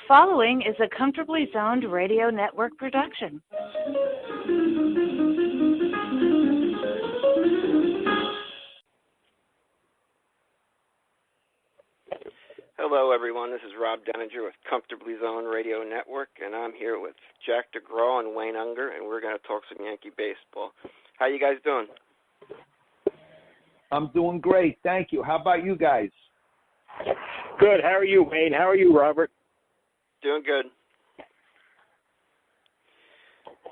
following is a Comfortably Zoned Radio Network production. Hello, everyone. This is Rob Deininger with Comfortably Zoned Radio Network, and I'm here with Jack Degraw and Wayne Unger, and we're going to talk some Yankee baseball. How you guys doing? I'm doing great, thank you. How about you guys? Good. How are you, Wayne? How are you, Robert? Doing good.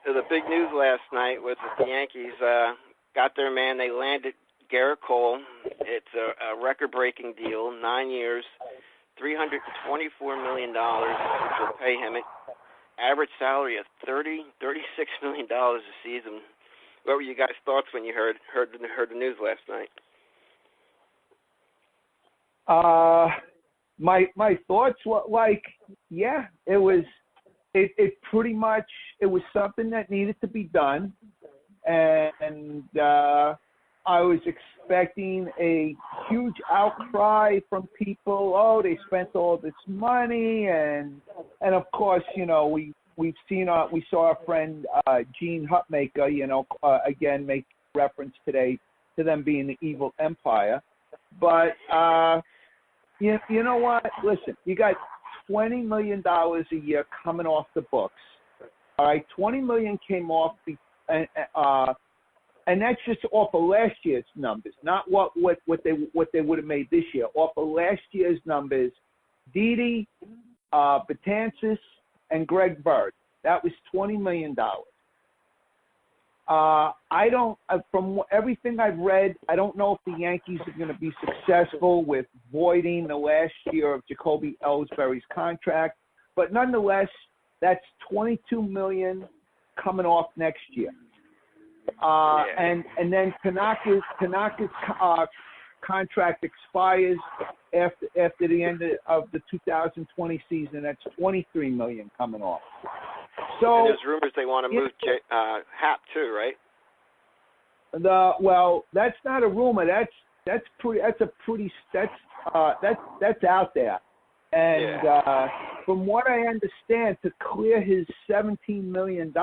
So the big news last night was that the Yankees got their man. They landed Gerrit Cole. It's a record-breaking deal, 9 years, $324 million, which will pay him an average salary of $36 million a season. What were you guys' thoughts when you heard the news last night? My thoughts were like, yeah, it pretty much, it was something that needed to be done, and I was expecting a huge outcry from people. Oh, they spent all this money, and of course, you know, we saw our friend Gene Hutmaker, you know, again make reference today to them being the evil empire, but you know what? Listen, you got $20 million a year coming off the books. All right, $20 million came off and that's just off of last year's numbers, not what they would have made this year. Off of last year's numbers, Didi, Betances, and Greg Bird. That was $20 million. From everything I've read, I don't know if the Yankees are going to be successful with voiding the last year of Jacoby Ellsbury's contract, but nonetheless, that's $22 million coming off next year. And then Tanaka's contract expires after the end of the 2020 season. That's $23 million coming off. So and there's rumors they want to move Happ too, right? Well, that's not a rumor. That's out there. And from what I understand, to clear his $17 million,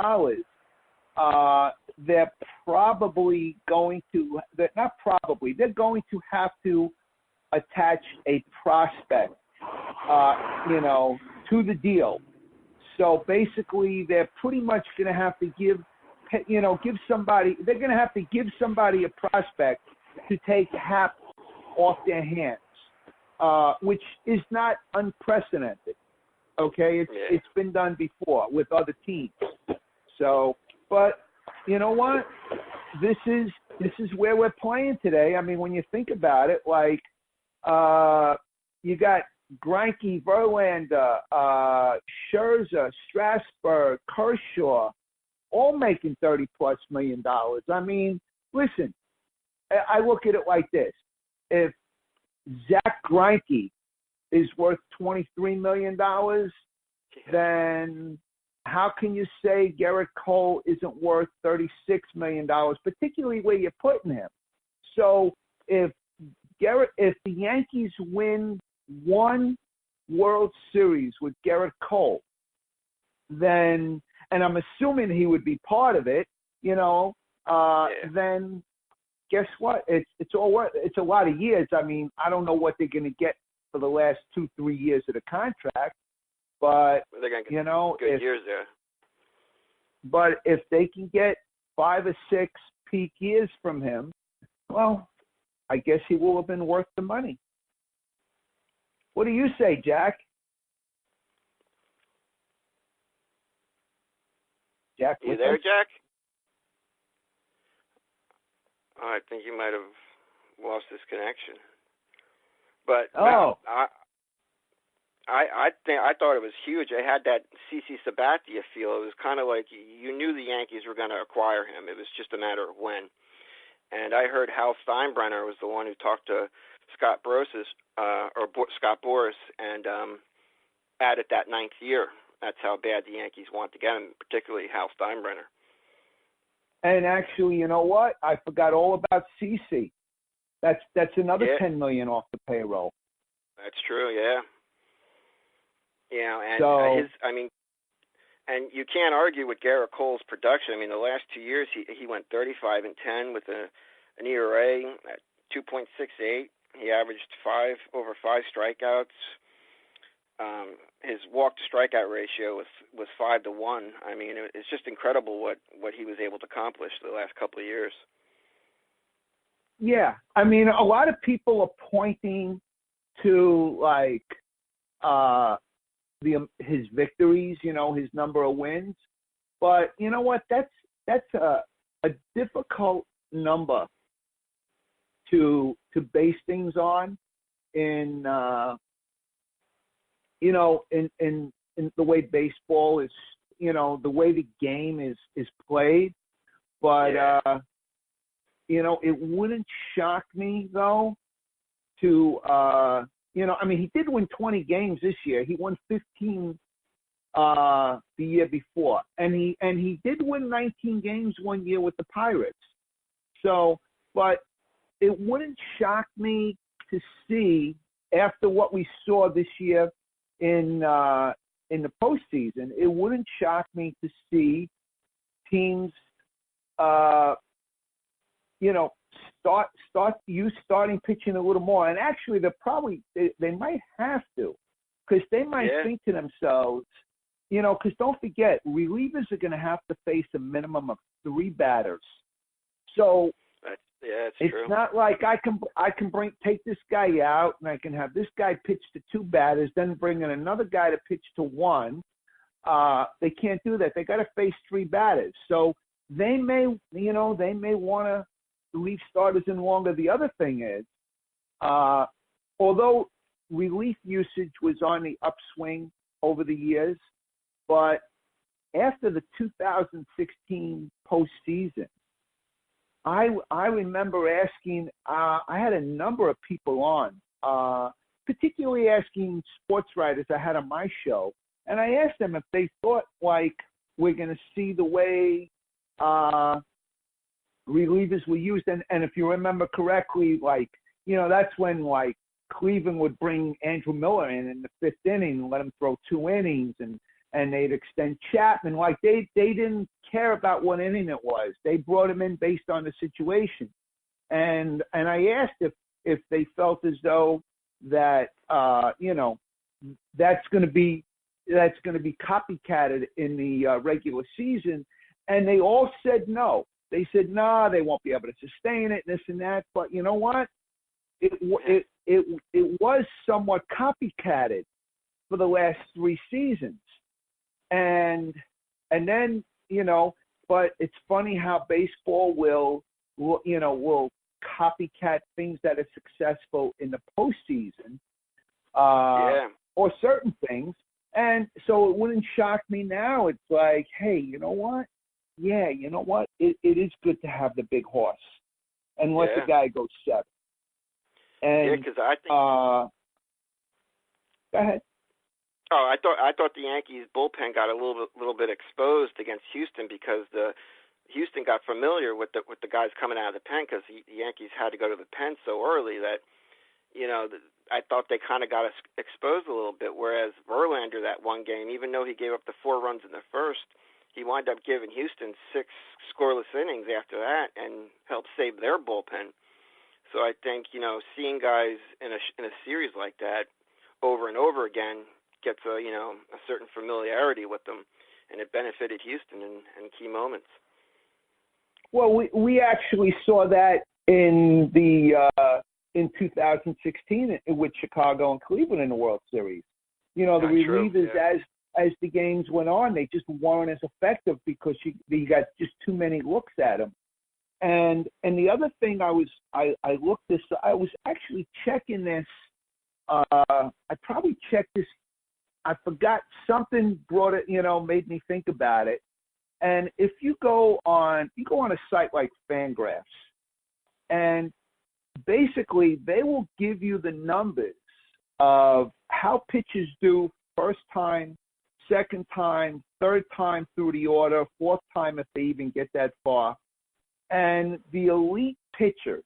they're probably going to – they're going to have to attach a prospect, to the deal. So basically, they're pretty much going to have to give somebody – they're going to have to give somebody a prospect to take Happ off their hands, which is not unprecedented. Okay, it's been done before with other teams. So, but you know what? This is where we're playing today. I mean, when you think about it, like you got Greinke, Verlander, Scherzer, Strasburg, Kershaw, all making $30+ million. I mean, listen, I look at it like this: if Zach Greinke is worth $23 million, then how can you say Gerrit Cole isn't worth $36 million, particularly where you're putting him? So if the Yankees win one World Series with Gerrit Cole, then, and I'm assuming he would be part of it, then guess what? It's a lot of years. I mean, I don't know what they're going to get for the last 2-3 years of the contract, but they're going to get good years there. But if they can get 5 or 6 peak years from him, well, I guess he will have been worth the money. What do you say, Jack? Jack, you there, Jack? Oh, I think you might have lost this connection. But I thought it was huge. I had that CC Sabathia feel. It was kind of like you knew the Yankees were going to acquire him. It was just a matter of when. And I heard Hal Steinbrenner was the one who talked to Scott Boras and added that 9th year. That's how bad the Yankees want to get him, particularly Hal Steinbrenner. And actually, you know what? I forgot all about CC. That's another $10 million off the payroll. That's true, yeah. And you can't argue with Gerrit Cole's production. I mean, the last 2 years he went 35-10 with an ERA at 2.68. He averaged over 5 strikeouts. His walk to strikeout ratio was 5-1. I mean, it's just incredible what he was able to accomplish the last couple of years. Yeah, I mean, a lot of people are pointing to his victories, his number of wins, but you know what? That's a difficult number to base things on in in the way baseball is, the way the game is played. But it wouldn't shock me though to he did win 20 games this year. He won 15 the year before, and he did win 19 games one year with the Pirates. So, but it wouldn't shock me to see, after what we saw this year in the postseason, it wouldn't shock me to see teams start starting pitching a little more. And actually, they might have to, because they might think to themselves, because don't forget, relievers are going to have to face a minimum of 3 batters. So it's true. not like I can take this guy out and I can have this guy pitch to 2 batters, then bring in another guy to pitch to 1. They can't do that. They got to face 3 batters. So they may want to leave starters in longer. The other thing is, although relief usage was on the upswing over the years, but after the 2016 postseason, I remember asking, I had a number of people on, particularly asking sports writers I had on my show, and I asked them if they thought we're going to see the way relievers were used. And if you remember correctly, that's when Cleveland would bring Andrew Miller in the 5th inning and let him throw 2 innings, and they'd extend Chapman. They didn't care about what inning it was. They brought him in based on the situation. And I asked if they felt as though that that's going to be copycatted in the regular season, and they all said no. They said no, they won't be able to sustain it, this and that. But you know what? It was somewhat copycatted for the last 3 seasons. And then, but it's funny how baseball will copycat things that are successful in the postseason, or certain things. And so it wouldn't shock me now. It's like, hey, you know what? Yeah, you know what? It is good to have the big horse and let the guy go 7. And because I think. Go ahead. Oh, I thought the Yankees bullpen got a little bit exposed against Houston, because Houston got familiar with the guys coming out of the pen, because the Yankees had to go to the pen so early that, I thought they kind of got exposed a little bit. Whereas Verlander, that one game, even though he gave up the 4 runs in the first, he wound up giving Houston 6 scoreless innings after that and helped save their bullpen. So I think, seeing guys in a series like that over and over again gets a certain familiarity with them, and it benefited Houston in key moments. Well, we actually saw that in 2016 with Chicago and Cleveland in the World Series. The relievers, as the games went on, they just weren't as effective because you got just too many looks at them. And the other thing I was actually checking this. I probably checked this. I forgot something brought it, made me think about it. And if you go on a site like Fangraphs, and basically they will give you the numbers of how pitchers do first time, second time, third time through the order, fourth time if they even get that far. And the elite pitchers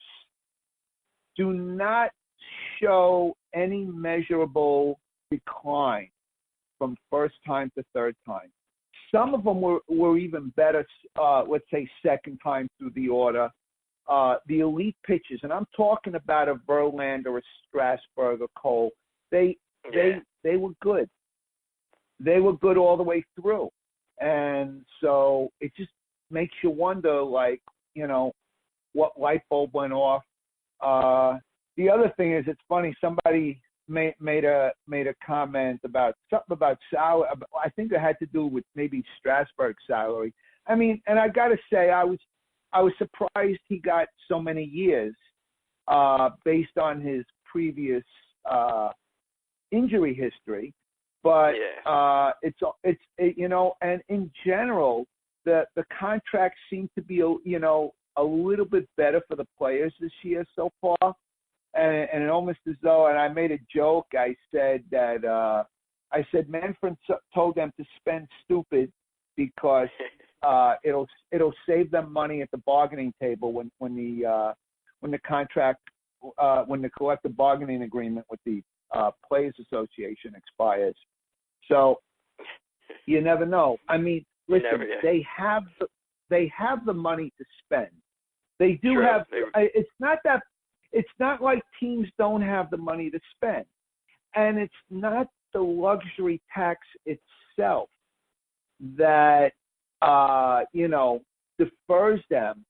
do not show any measurable decline from first time to third time. Some of them were even better, let's say second time through the order. The elite pitchers, and I'm talking about a Verlander, a Strasburg, a Cole. They were good. They were good all the way through, and so it just makes you wonder, like, what light bulb went off. The other thing is, it's funny. Somebody made a comment about something about salary. I think it had to do with maybe Strasburg's salary. I mean, and I got to say, I was surprised he got so many years based on his previous injury history. But it's and in general, the contracts seem to be a little bit better for the players this year so far. And it almost as though, and I made a joke. I said that Manfred told them to spend stupid because it'll save them money at the bargaining table when the collective bargaining agreement with the Players Association expires. So you never know. I mean, listen, they have the money to spend. They do have. It's not like teams don't have the money to spend, and it's not the luxury tax itself that defers them,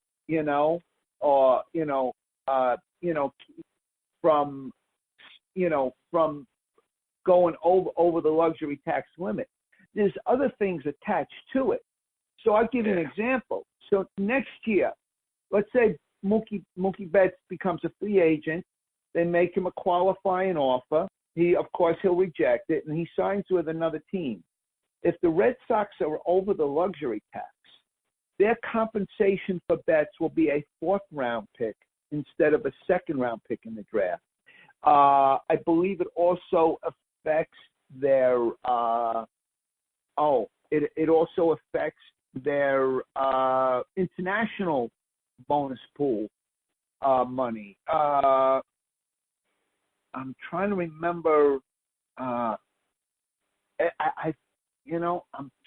from going over the luxury tax limit. There's other things attached to it. So I'll give you an example. So next year, let's say Mookie Betts becomes a free agent. They make him a qualifying offer. He'll reject it, and he signs with another team. If the Red Sox are over the luxury tax, their compensation for Betts will be a fourth-round pick instead of a second-round pick in the draft. I believe it also affects their it also affects their international bonus pool money. I'm trying to remember. I'm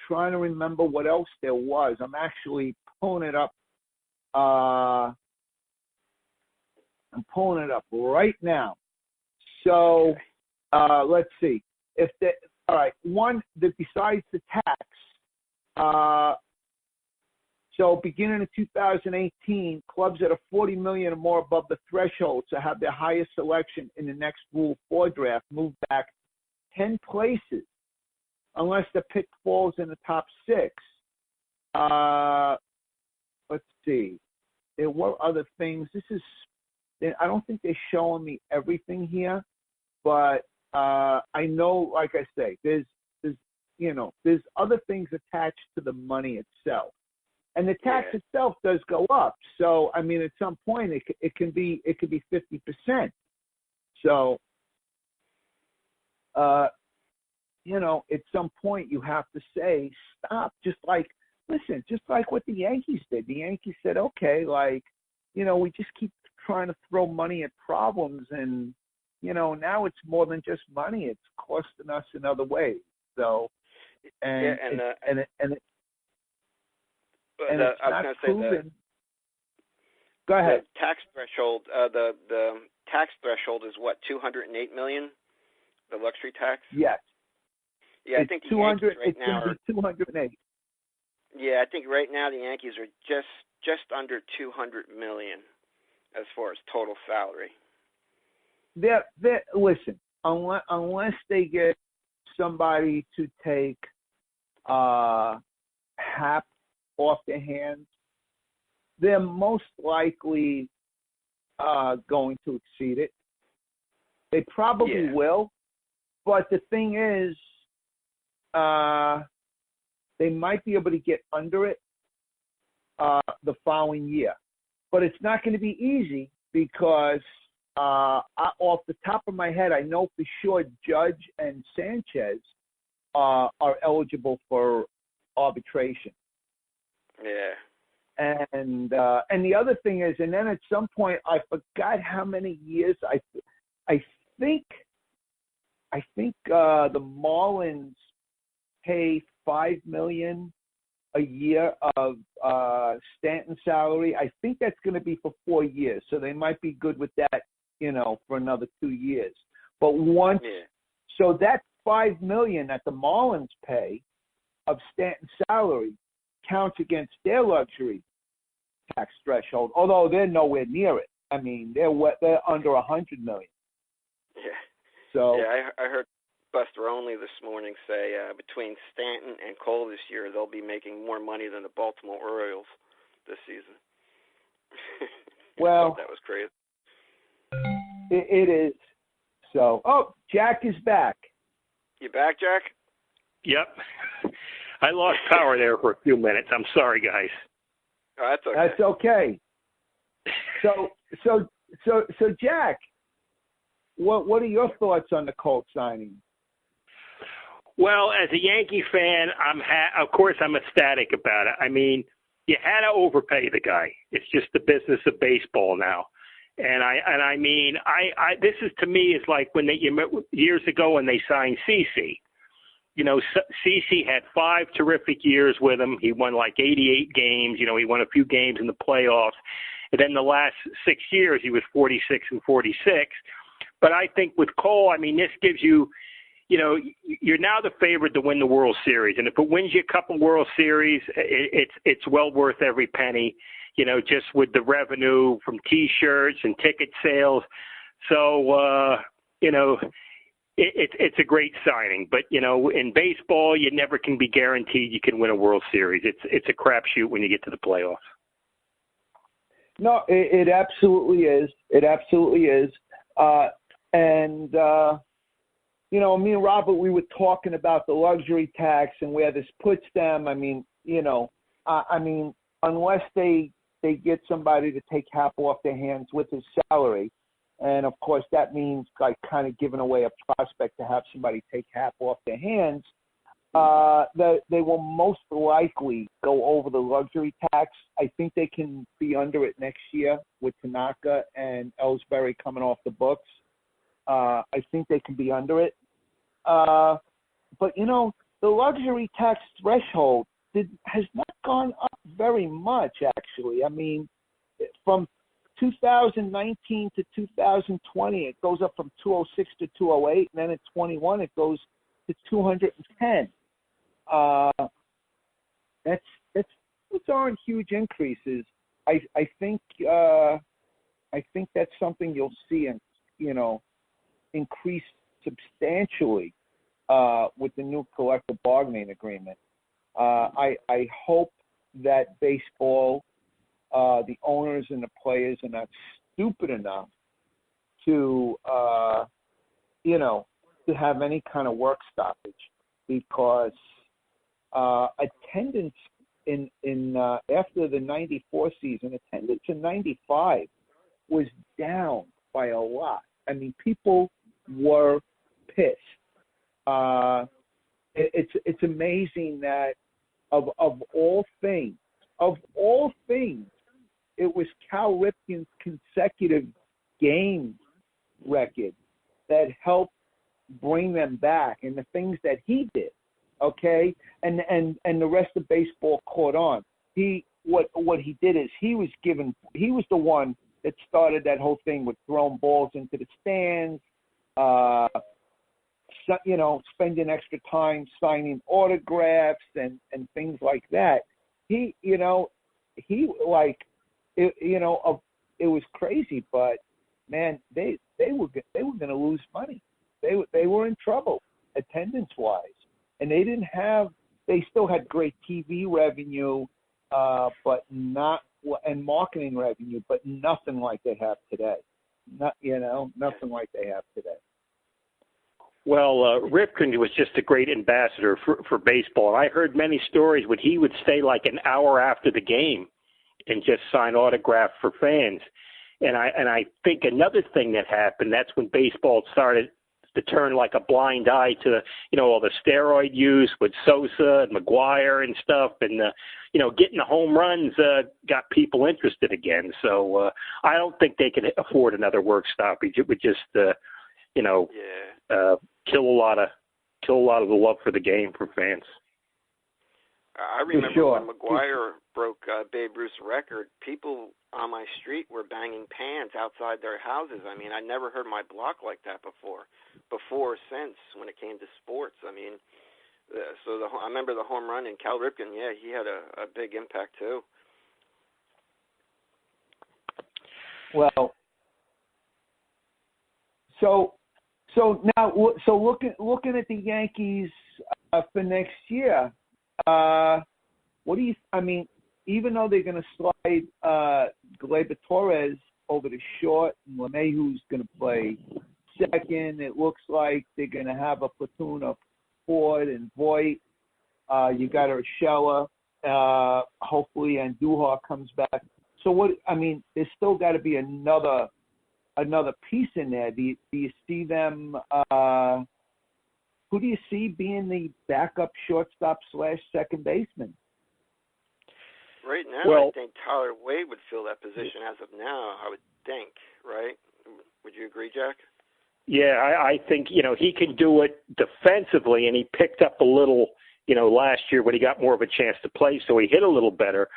trying to remember what else there was. I'm actually pulling it up. I'm pulling it up right now. So let's see. Besides the tax, so beginning in 2018, clubs that are $40 million or more above the threshold to have their highest selection in the next Rule 4 draft move back 10 places, unless the pick falls in the top 6. Let's see. There were other things. I don't think they're showing me everything here, but I know, like I say, there's other things attached to the money itself, and the tax itself does go up. So I mean, at some point, it can be 50%. So at some point you have to say stop. Just like what the Yankees did. The Yankees said, okay, we just keep trying to throw money at problems, and now it's more than just money. It's costing us in other ways. So, it's not proven. Go ahead. The tax threshold. The tax threshold is what, $208 million? The luxury tax. Yes. Yeah, I think the Yankees right now are 208. Yeah, I think right now the Yankees are just under $200 million as far as total salary. Listen, unless they get somebody to take Hap off their hands, they're most likely going to exceed it. They probably will, but the thing is, they might be able to get under it the following year. But it's not going to be easy because off the top of my head, I know for sure Judge and Sanchez are eligible for arbitration. Yeah. And the other thing is, and then at some point, I forgot how many years. I think the Marlins pay $5 million a year of Stanton salary. I think that's going to be for 4 years, so they might be good with that, for another 2 years. But so that $5 million that the Marlins pay of Stanton's salary counts against their luxury tax threshold, although they're nowhere near it. I mean, they're under $100 million. Yeah. So I heard Buster Only this morning say between Stanton and Cole this year, they'll be making more money than the Baltimore Orioles this season. Well, that was crazy. It is. So, Jack is back. You back, Jack? Yep. I lost power there for a few minutes. I'm sorry, guys. Oh, that's okay. That's okay. So Jack, what are your thoughts on the Cole signing? Well, as a Yankee fan, of course I'm ecstatic about it. I mean, you had to overpay the guy. It's just the business of baseball now. And I mean, this is, to me, is like when years ago when they signed CeCe. CeCe had 5 terrific years with him. He won like 88 games. He won a few games in the playoffs. And then the last 6 years, he was 46 and 46. But I think with Cole, I mean, this gives you, you're now the favorite to win the World Series. And if it wins you a couple World Series, it's well worth every penny, just with the revenue from T-shirts and ticket sales. So, it's a great signing. But, in baseball, you never can be guaranteed you can win a World Series. It's a crapshoot when you get to the playoffs. No, it absolutely is. It absolutely is. Me and Robert, we were talking about the luxury tax and where this puts them. I mean, unless they get somebody to take half off their hands with his salary, and of course that means like kind of giving away a prospect to have somebody take half off their hands, they will most likely go over the luxury tax. I think they can be under it next year with Tanaka and Ellsbury coming off the books. I think they can be under it. But, the luxury tax threshold has not gone up very much, actually. I mean, from 2019 to 2020, it goes up from 206 to 208, and then at 21, it goes to 210. Those aren't huge increases. I think that's something you'll see increase substantially with the new collective bargaining agreement. I hope that baseball, the owners and the players are not stupid enough to have any kind of work stoppage, because attendance in after the 94 season, attendance in 95 was down by a lot. I mean, people were pissed. It's amazing that of all things, it was Cal Ripken's consecutive game record that helped bring them back, and the things that he did, okay, and the rest of baseball caught on. What he did is he was the one that started that whole thing with throwing balls into the stands, spending extra time signing autographs and things like that. It was crazy, but man, they were going to lose money. They were in trouble attendance wise, and they still had great TV revenue, but not and marketing revenue, but nothing like they have today. Nothing like they have today. Well, Ripken was just a great ambassador for baseball. I heard many stories when he would stay like an hour after the game and just sign autographs for fans. And I think another thing that happened, that's when baseball started to turn like a blind eye to, all the steroid use with Sosa and McGuire and stuff. And, getting the home runs got people interested again. So I don't think they could afford another work stoppage. It would just, kill a lot of kill a lot of the love for the game from fans. I remember when McGuire broke Babe Ruth's record, people on my street were banging pans outside their houses. I mean, I never heard my block like that before or since when it came to sports. I mean, I remember the home run, and Cal Ripken, yeah, he had a big impact too. Well, so now, looking at the Yankees for next year, what do you? I mean, even though they're going to slide Gleyber Torres over to short and LeMahieu's going to play second, it looks like they're going to have a platoon of Ford and Voit. You got Urshela. Hopefully, Andujar comes back. So what? I mean, there's still got to be another piece in there. Do you see them? Who do you see being the backup shortstop / second baseman? Right now, I think Tyler Wade would fill that position as of now. I would think, right? Would you agree, Jack? Yeah, I think, he can do it defensively, and he picked up a little, last year when he got more of a chance to play, so he hit a little better.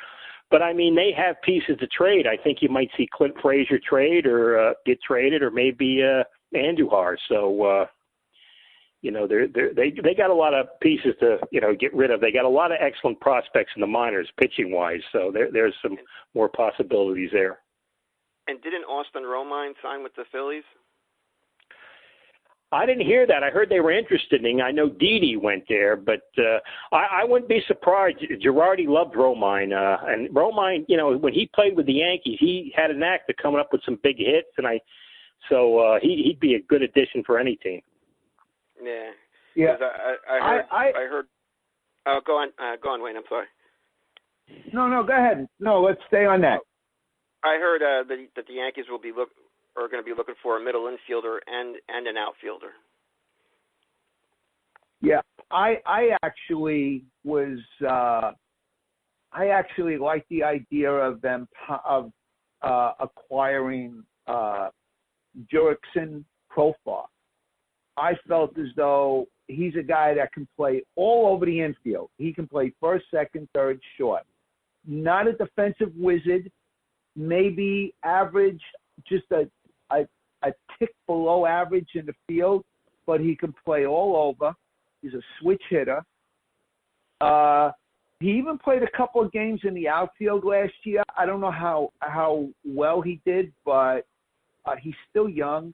But, I mean, they have pieces to trade. I think you might see Clint Frazier trade or get traded, or maybe Andujar. So, they got a lot of pieces to, get rid of. They got a lot of excellent prospects in the minors, pitching-wise. So there's some more possibilities there. And didn't Austin Romine sign with the Phillies? I didn't hear that. I heard they were interested in. I know Didi went there, but I wouldn't be surprised. Girardi loved Romine, and Romine, when he played with the Yankees, he had an knack of coming up with some big hits, and so he'd be a good addition for any team. Yeah. I heard. Oh, go on, Wayne. I'm sorry. No, go ahead. No, let's stay on that. I heard that the Yankees are going to be looking for a middle infielder and an outfielder. Yeah, I actually like the idea of them acquiring Jurickson Profar. I felt as though he's a guy that can play all over the infield. He can play first, second, third, short. Not a defensive wizard, maybe average, just a tick below average in the field, but he can play all over. He's a switch hitter. He even played a couple of games in the outfield last year. I don't know how well he did, but he's still young.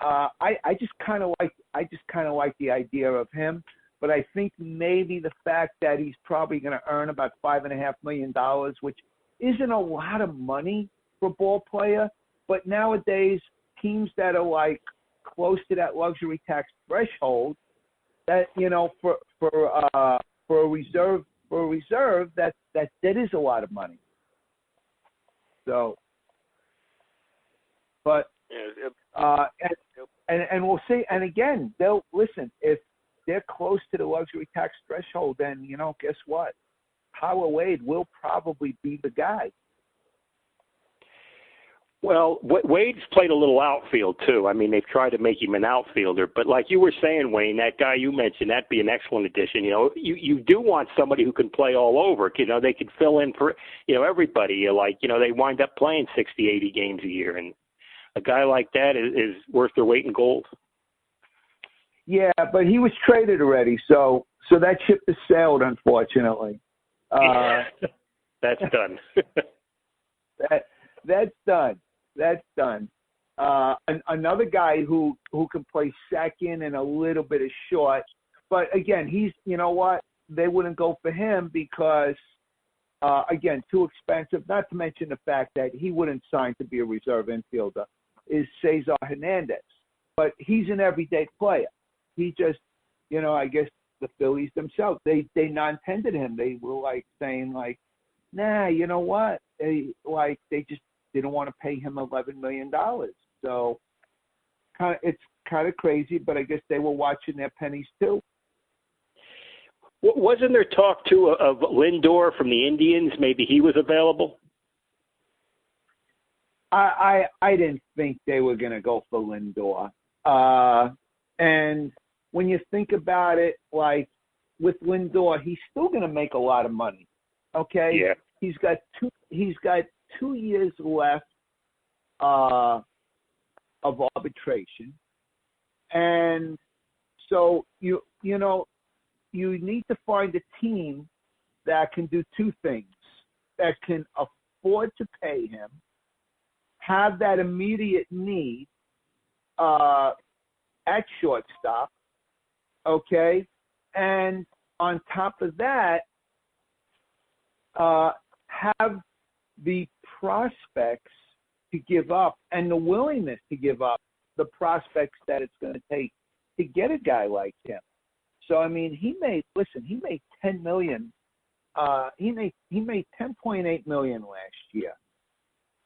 I just kind of like the idea of him, but I think maybe the fact that he's probably going to earn about $5.5 million, which isn't a lot of money for a ball player, but nowadays teams that are like close to that luxury tax threshold, that for a reserve that is a lot of money. So, but. And we'll see. And again, they'll listen. If they're close to the luxury tax threshold, then guess what? Tyler Wade will probably be the guy. Well, Wade's played a little outfield too. I mean, they've tried to make him an outfielder, but like you were saying, Wayne, that guy you mentioned, that'd be an excellent addition. You do want somebody who can play all over. They could fill in for everybody. They wind up playing 60, 80 games a year, and a guy like that is worth their weight in gold. Yeah, but he was traded already, so that ship has sailed, unfortunately. That's done. That's done. That's done. Another guy who can play second and a little bit of short, but again, he's they wouldn't go for him because again, too expensive. Not to mention the fact that he wouldn't sign to be a reserve infielder. Is Cesar Hernandez, but he's an everyday player. He just, I guess the Phillies themselves, they non-tendered him. They were saying nah, you know what? They just didn't want to pay him $11 million. So it's kind of crazy, but I guess they were watching their pennies too. Wasn't there talk too of Lindor from the Indians? Maybe he was available. I didn't think they were going to go for Lindor. And when you think about it, like with Lindor, he's still going to make a lot of money. Okay. Yeah. He's got 2 years left of arbitration, and so you need to find a team that can do two things: that can afford to pay him, have that immediate need at shortstop, okay, and on top of that, have the prospects to give up and the willingness to give up the prospects that it's going to take to get a guy like him. So I mean, he made $10 million. He made $10.8 million last year,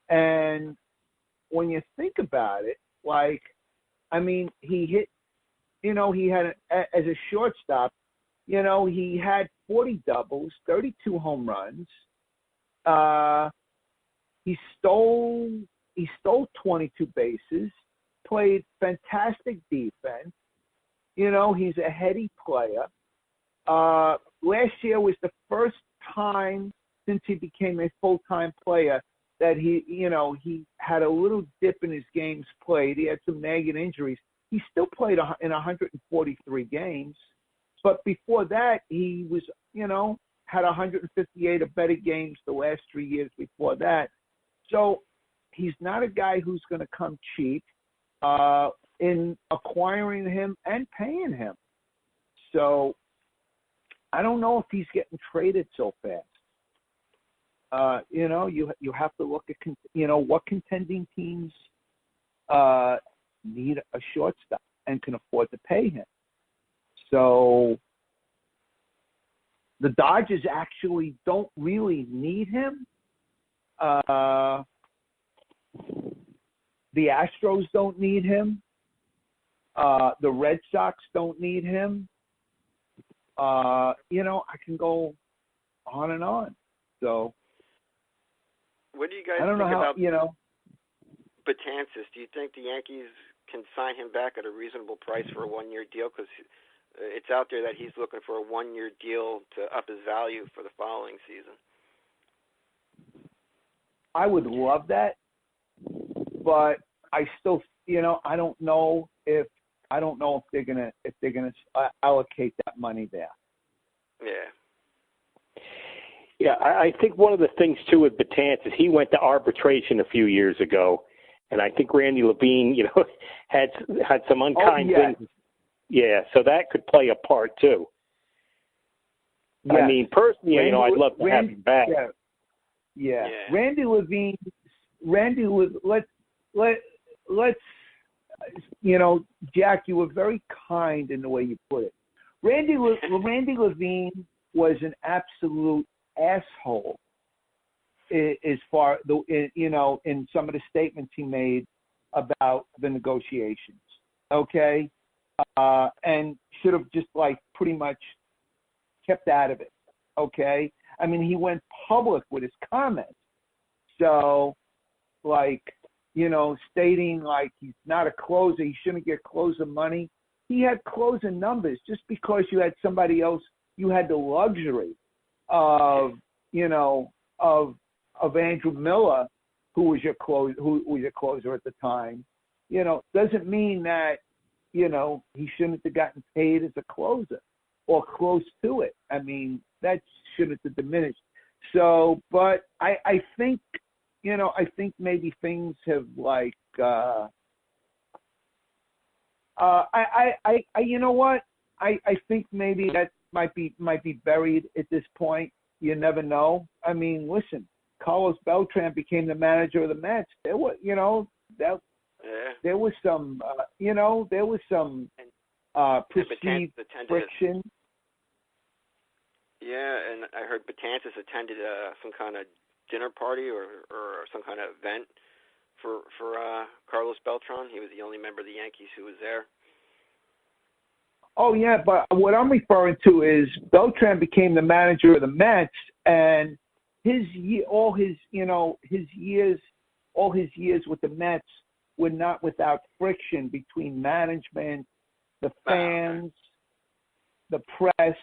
and when you think about it, like, I mean, he hit, he had as a shortstop, he had 40 doubles, 32 home runs. He stole 22 bases, played fantastic defense. He's a heady player. Last year was the first time since he became a full-time player that he had a little dip in his games played. He had some nagging injuries. He still played in 143 games. But before that, he was, had 158 or better games the last 3 years before that. So he's not a guy who's going to come cheap in acquiring him and paying him. So I don't know if he's getting traded so fast. You have to look at, what contending teams need a shortstop and can afford to pay him. So the Dodgers actually don't really need him. The Astros don't need him. The Red Sox don't need him. I can go on and on. So what do you guys I don't think know how, about Betances? Do you think the Yankees can sign him back at a reasonable price for a one-year deal? Because it's out there that he's looking for a one-year deal to up his value for the following season. I would love that, but I still, I don't know if they're gonna allocate that money there. Yeah. Yeah, I think one of the things too with Betances is he went to arbitration a few years ago, and I think Randy Levine, had some unkind things. Yeah, so that could play a part too. Yes. I mean, personally, I'd love to have him back. Yeah. Randy Levine. Let's. Jack, you were very kind in the way you put it. Randy Levine was an absolute asshole as far in some of the statements he made about the negotiations. Okay. And should have just pretty much kept out of it. Okay. I mean, he went public with his comments. So, stating he's not a closer, he shouldn't get closer money. He had closer numbers just because you had somebody else, you had the luxury of Andrew Miller, who was your closer at the time. Doesn't mean that, he shouldn't have gotten paid as a closer or close to it. I mean, that shouldn't have diminished. So, but I think, I think maybe things have I think maybe that might be buried at this point. You never know. I mean, listen, Carlos Beltran became the manager of the Mets. There was some perceived friction. Yeah, and I heard Betances attended some kind of dinner party or some kind of event for Carlos Beltran. He was the only member of the Yankees who was there. Oh yeah, but what I'm referring to is Beltran became the manager of the Mets, and all his years with the Mets were not without friction between management, the fans, the press,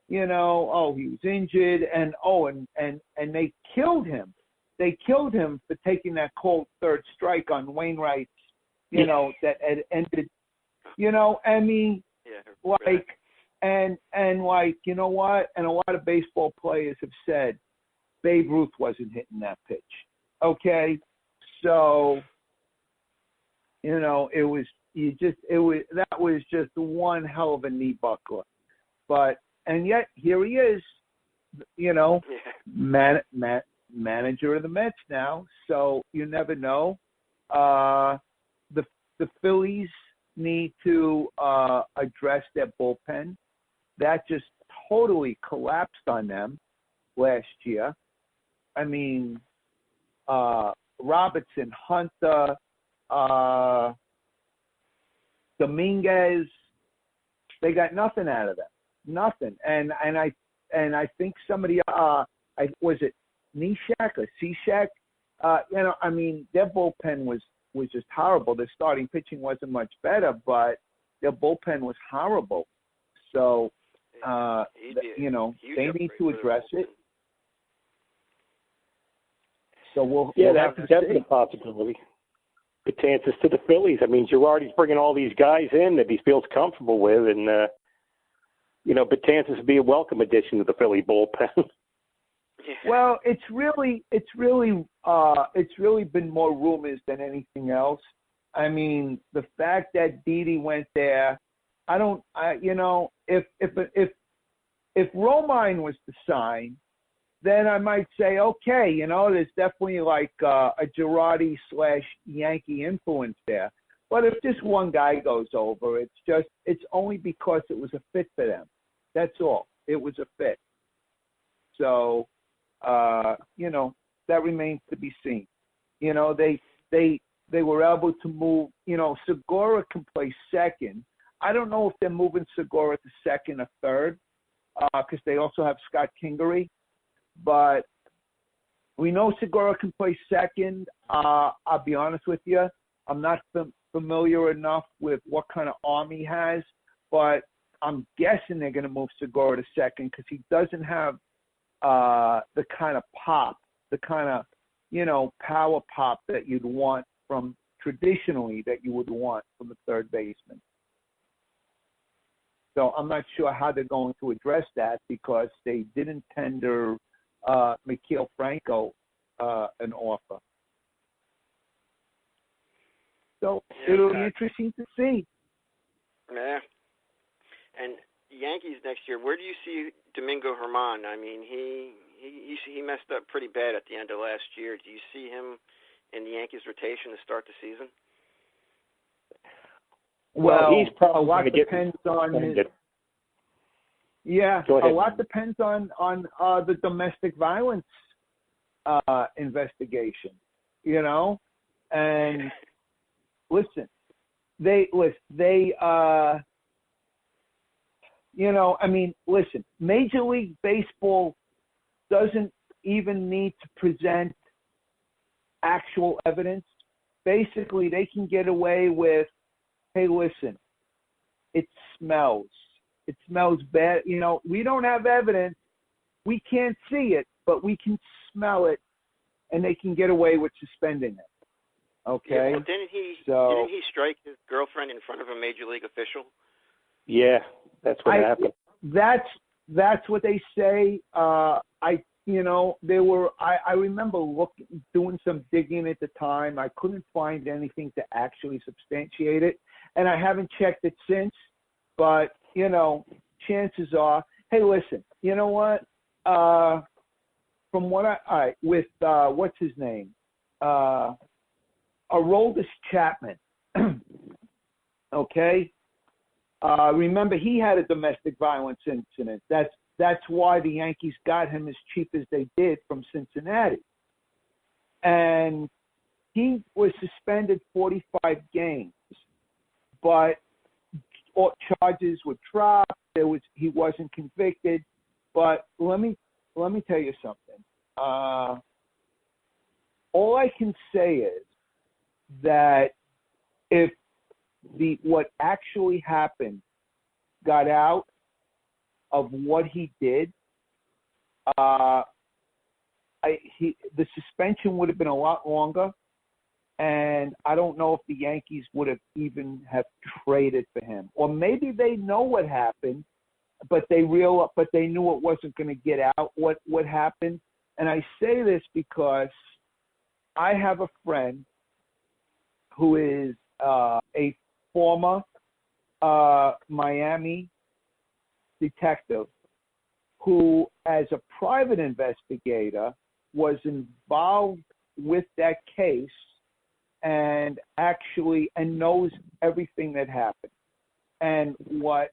you know, oh, he was injured, and they killed him. They killed him for taking that cold third strike on Wainwright's, you know, that had ended, you know, I mean, like, and like, you know what? And a lot of baseball players have said Babe Ruth wasn't hitting that pitch. Okay. So, you know, that was just one hell of a knee buckler. But, and yet here he is, you know, manager of the Mets now. So you never know. The Phillies need to address their bullpen. That just totally collapsed on them last year. I mean, Robertson, Hunter, Dominguez, they got nothing out of them. Nothing. And I think somebody was it Neshek or Cishek? You know, I mean, their bullpen was just horrible. Their starting pitching wasn't much better, but their bullpen was horrible. So, you know, they need to address it. So that's definitely a possibility. Betances to the Phillies. I mean, Girardi's bringing all these guys in that he feels comfortable with, and you know, Betances would be a welcome addition to the Philly bullpen. Well, it's really been more rumors than anything else. I mean, the fact that Didi went there, you know, if Romine was to sign, then I might say, okay, you know, there's definitely like a Girardi/Yankee influence there. But if just one guy goes over, it's only because it was a fit for them. That's all. It was a fit. So, you know, that remains to be seen. You know, they were able to move, you know, Segura can play second. I don't know if they're moving Segura to second or third, because they also have Scott Kingery. But we know Segura can play second. I'll be honest with you. I'm not familiar enough with what kind of arm he has, but I'm guessing they're going to move Segura to second because he doesn't have the kind of pop, the kind of, you know, power pop that you'd want from traditionally that you would want from a third baseman. So I'm not sure how they're going to address that because they didn't tender Maikel Franco an offer. So it'll be interesting to see. Yeah. And Yankees next year, where do you see Domingo Germán? I mean, he messed up pretty bad at the end of last year. Do you see him in the Yankees rotation to start the season? Well, he's probably a lot depends on his. Yeah, a lot depends on the domestic violence investigation. You know, and listen, they you know, I mean, listen, Major League Baseball doesn't even need to present actual evidence. Basically, they can get away with, hey, listen, it smells. It smells bad. You know, we don't have evidence. We can't see it, but we can smell it, and they can get away with suspending it. Okay? Yeah, well, didn't he strike his girlfriend in front of a Major League official? Yeah, that's what happened. That's what they say. I remember doing some digging at the time. I couldn't find anything to actually substantiate it, and I haven't checked it since. But you know, chances are, hey, listen, you know what? From what what's his name? Aroldis Chapman. Okay. Remember, he had a domestic violence incident. That's why the Yankees got him as cheap as they did from Cincinnati. And he was suspended 45 games, but all charges were dropped. He wasn't convicted. But let me tell you something. All I can say is that if what actually happened got out of what he did, the suspension would have been a lot longer, and I don't know if the Yankees would have even have traded for him. Or maybe they know what happened, but they knew it wasn't going to get out what happened. And I say this because I have a friend who is a former Miami detective who, as a private investigator, was involved with that case and knows everything that happened. And what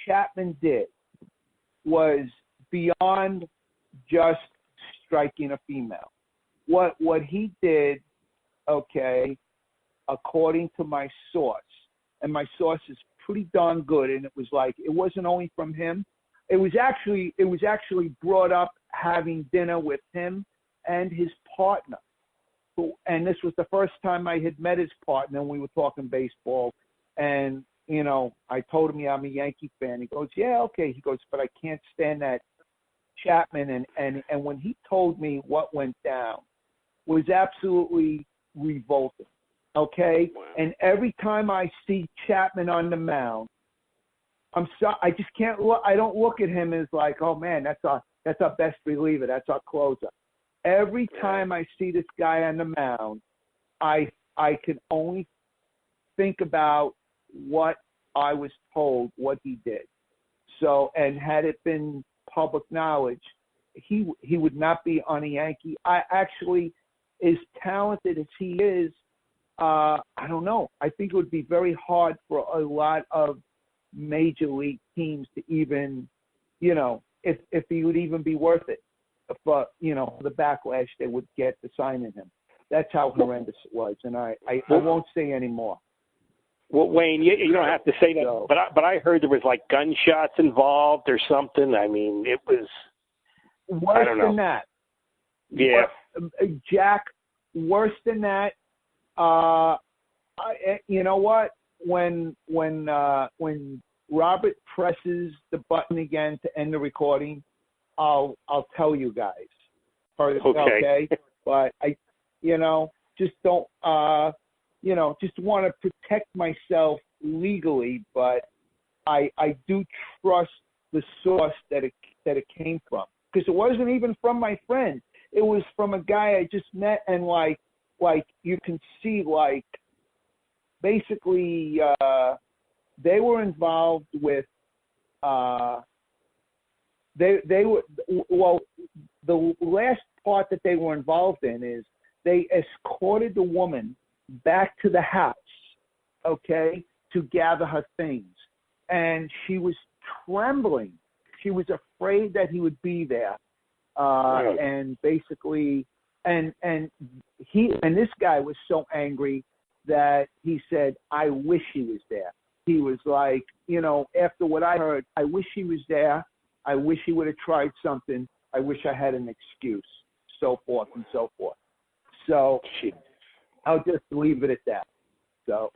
Chapman did was beyond just striking a female. What he did, okay, according to my source, and my source is pretty darn good, and it wasn't only from him. It was actually brought up having dinner with him and his partner. And this was the first time I had met his partner, and we were talking baseball. And, I told him, yeah, I'm a Yankee fan. He goes, yeah, okay. He goes, but I can't stand that Chapman. And when he told me what went down, was absolutely revolting. Okay? Wow. And every time I see Chapman on the mound, I just can't look. I don't look at him as like, oh man, that's our best reliever. That's our closer. Every time I see this guy on the mound, I can only think about what I was told, what he did. So, and had it been public knowledge, he would not be on a Yankee. I actually, as talented as he is, I don't know. I think it would be very hard for a lot of major league teams to even, if he would even be worth it. But, the backlash they would get to signing him. That's how horrendous it was. And I won't say any more. Well, Wayne, you don't have to say that, so, but I heard there was like gunshots involved or something. I mean, it was worse than that. Yeah, Jack, worse than that. You know what? When Robert presses the button again to end the recording, I'll tell you guys. Okay. But I, just don't. Just want to protect myself legally, but I do trust the source that it came from, because it wasn't even from my friend. It was from a guy I just met, and like you can see, like basically they were involved with they were, well, the last part that they were involved in is they escorted the woman back to the house, okay, to gather her things. And she was trembling. She was afraid that he would be there. And basically, and this guy was so angry that he said, I wish he was there. He was like, after what I heard, I wish he was there. I wish he would have tried something. I wish I had an excuse, so forth and so forth. So I'll just leave it at that. So,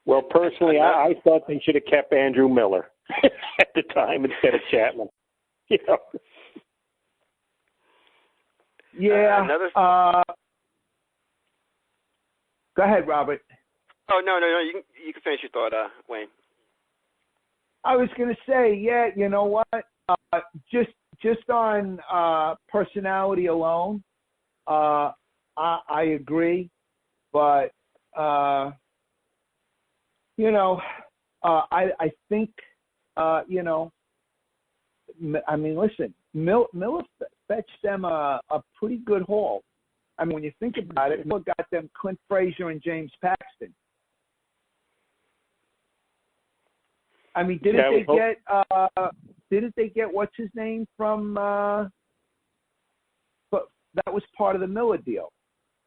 well, personally, I thought they should have kept Andrew Miller at the time instead of Chapman. Yeah. Go ahead, Robert. Oh no! You can finish your thought, Wayne. I was going to say, yeah. You know what? Just on personality alone. I agree, but I think I mean, listen, Miller fetched them a pretty good haul. I mean, when you think about it, Miller got them Clint Frazier and James Paxton. I mean, didn't they get what's his name from? But that was part of the Miller deal,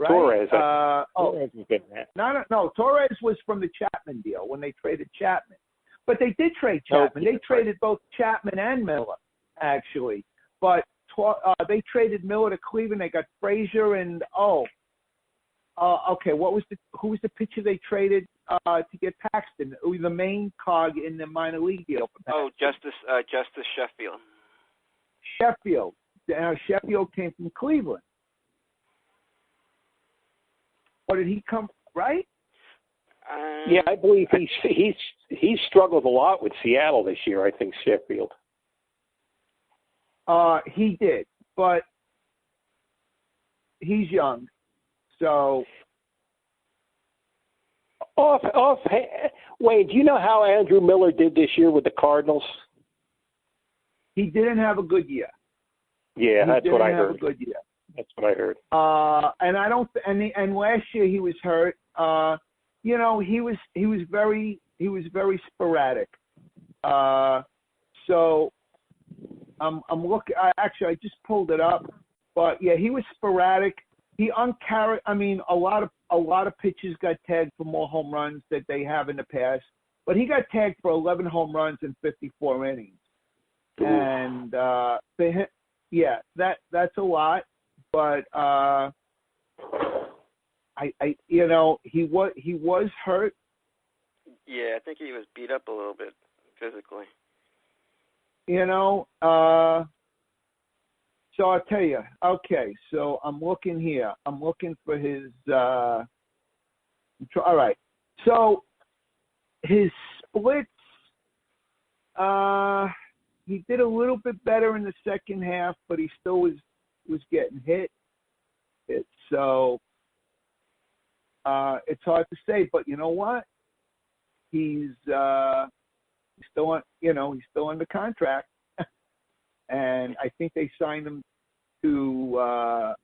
right? Torres. Torres was getting that. No. Torres was from the Chapman deal when they traded Chapman. But they did trade Chapman. They traded both Chapman and Miller, actually. But they traded Miller to Cleveland. They got Frazier and Okay, who was the pitcher they traded to get Paxton? It was the main cog in the minor league deal for Paxton. Oh, Justice Sheffield. Sheffield. Now Sheffield came from Cleveland. Or did he come right? Yeah, I believe he's struggled a lot with Seattle this year. I think Sheffield. He did, but he's young, so. Wayne, do you know how Andrew Miller did this year with the Cardinals? He didn't have a good year. Yeah, that's what I heard. Have a good year. That's what I heard. And I don't. And last year he was hurt. You know, he was very sporadic. So I'm looking. Actually, I just pulled it up. But yeah, he was sporadic. He I mean, a lot of pitchers got tagged for more home runs that they have in the past. But he got tagged for 11 home runs in 54 innings. Ooh. And yeah, that's a lot. But I you know, he was hurt. Yeah, I think he was beat up a little bit physically. You know, so I'll tell you. Okay, so I'm looking here. I'm looking for his. All right. So his splits. He did a little bit better in the second half, but he still was getting hit. So it's hard to say. But you know what? He's still on. You know, he's still under contract. And I think they signed him to. I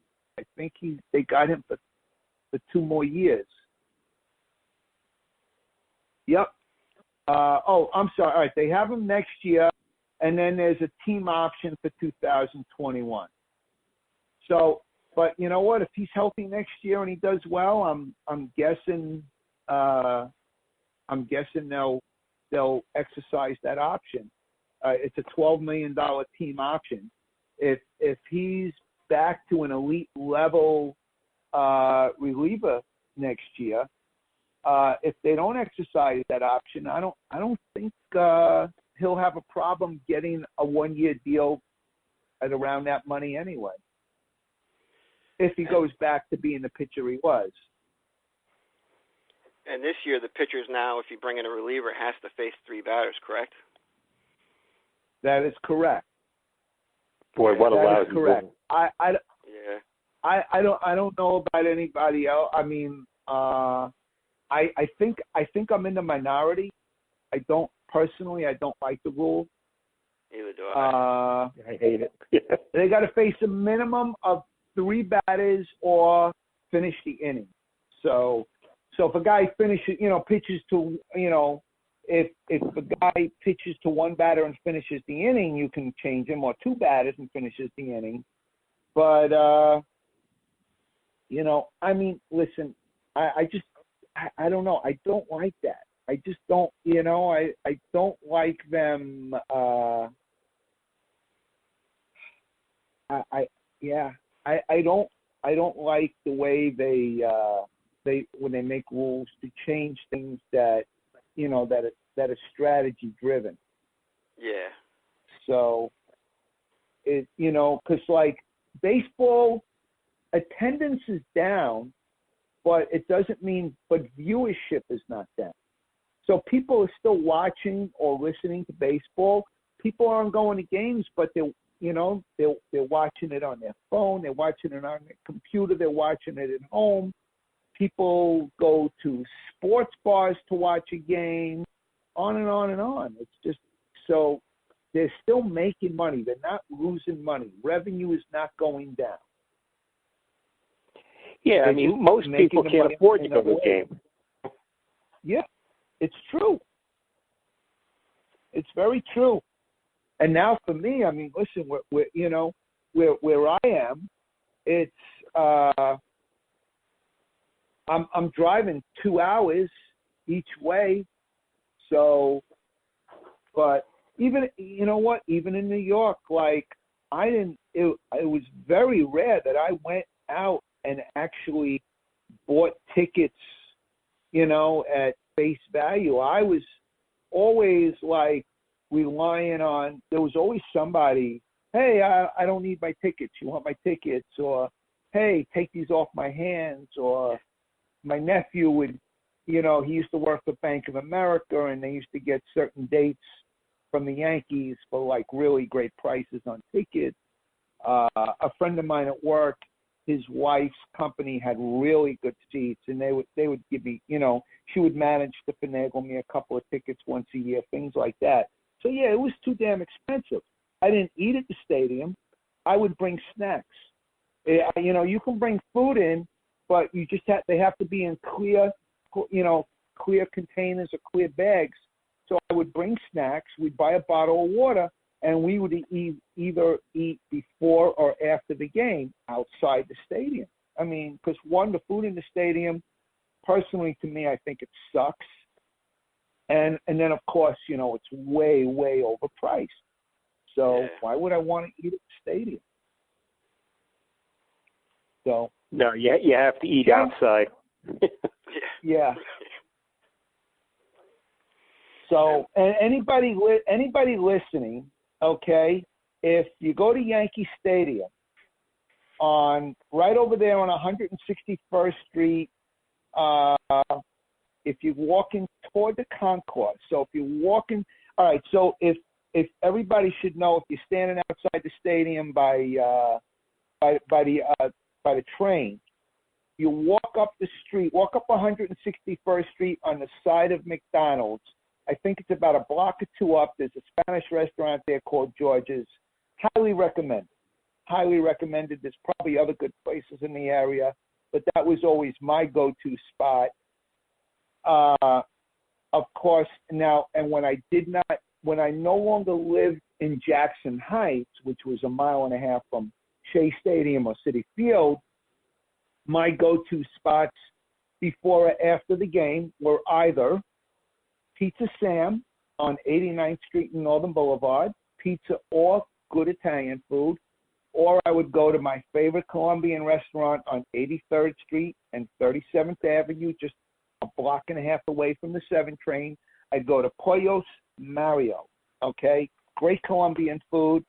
think they got him for 2 more years. Yep. Oh, I'm sorry. All right, they have him next year, and then there's a team option for 2021. So, but you know what? If he's healthy next year and he does well, I'm guessing they'll exercise that option. It's a $12 million team option. If he's back to an elite level reliever next year, if they don't exercise that option, I don't think he'll have a problem getting a 1-year deal at around that money anyway. If he goes back to being the pitcher he was. And this year, the pitchers now, if you bring in a reliever, has to face 3 batters, correct? That is correct. Boy, what a lousy correct. Yeah. I don't know about anybody else. I mean, I think I'm in the minority. I don't like the rule. Neither do I. I hate it. They got to face a minimum of 3 batters or finish the inning. So if a guy pitches to, if the guy pitches to 1 batter and finishes the inning, you can change him, or 2 batters and finishes the inning. But, I mean, listen, I don't know. I don't like that. I just don't, I don't like them. I don't like the way they when they make rules to change things that that are strategy driven. Yeah. So because like baseball attendance is down, but it doesn't mean viewership is not down. So people are still watching or listening to baseball. People aren't going to games, but they're watching it on their phone, they're watching it on their computer, they're watching it at home. People go to sports bars to watch a game, on and on and on. It's just so they're still making money. They're not losing money. Revenue is not going down. Yeah, I mean, most people can't afford to go to a game. Yeah, it's true. It's very true. And now for me, I mean, listen, where I am, it's I'm driving 2 hours each way. So, but even even in New York, like it was very rare that I went out and actually bought tickets, at face value. I was always like relying on, there was always somebody, hey, I don't need my tickets. You want my tickets? Or, hey, take these off my hands. Or my nephew would, he used to work for Bank of America, and they used to get certain dates from the Yankees for like really great prices on tickets. A friend of mine at work, his wife's company had really good seats, and they would give me, she would manage to finagle me a couple of tickets once a year, things like that. So yeah, it was too damn expensive. I didn't eat at the stadium. I would bring snacks. You can bring food in, but they have to be in clear containers or clear bags. So I would bring snacks. We'd buy a bottle of water, and we would either eat before or after the game outside the stadium. I mean, because the food in the stadium, personally to me, I think it sucks. And then, of course, it's way, way overpriced. So why would I want to eat at the stadium? So no, you have to eat outside. Yeah. So, and anybody listening, okay, if you go to Yankee Stadium, right over there on 161st Street, if you're walking toward the concourse, so if you're walking, all right, so if everybody should know, if you're standing outside the stadium by the train, you walk up the street, walk up 161st Street on the side of McDonald's. I think it's about a block or two up. There's a Spanish restaurant there called George's. Highly recommended. Highly recommended. There's probably other good places in the area, but that was always my go-to spot. Of course, now, and when I no longer lived in Jackson Heights, which was a mile and a half from Shea Stadium or Citi Field, my go-to spots before or after the game were either Pizza Sam on 89th Street and Northern Boulevard, pizza or good Italian food, or I would go to my favorite Colombian restaurant on 83rd Street and 37th Avenue, just a block and a half away from the 7 train. I'd go to Pollos Mario, okay? Great Colombian food.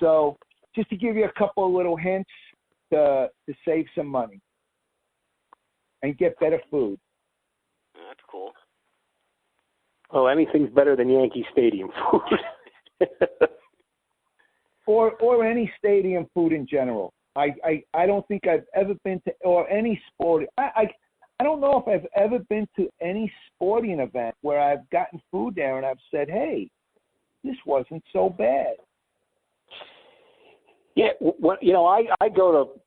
So just to give you a couple of little hints to save some money and get better food. That's cool. Well, anything's better than Yankee Stadium food. or any stadium food in general. I don't think I've ever been to, or any sport. I don't know if I've ever been to any sporting event where I've gotten food there and I've said, hey, this wasn't so bad. Yeah, I go to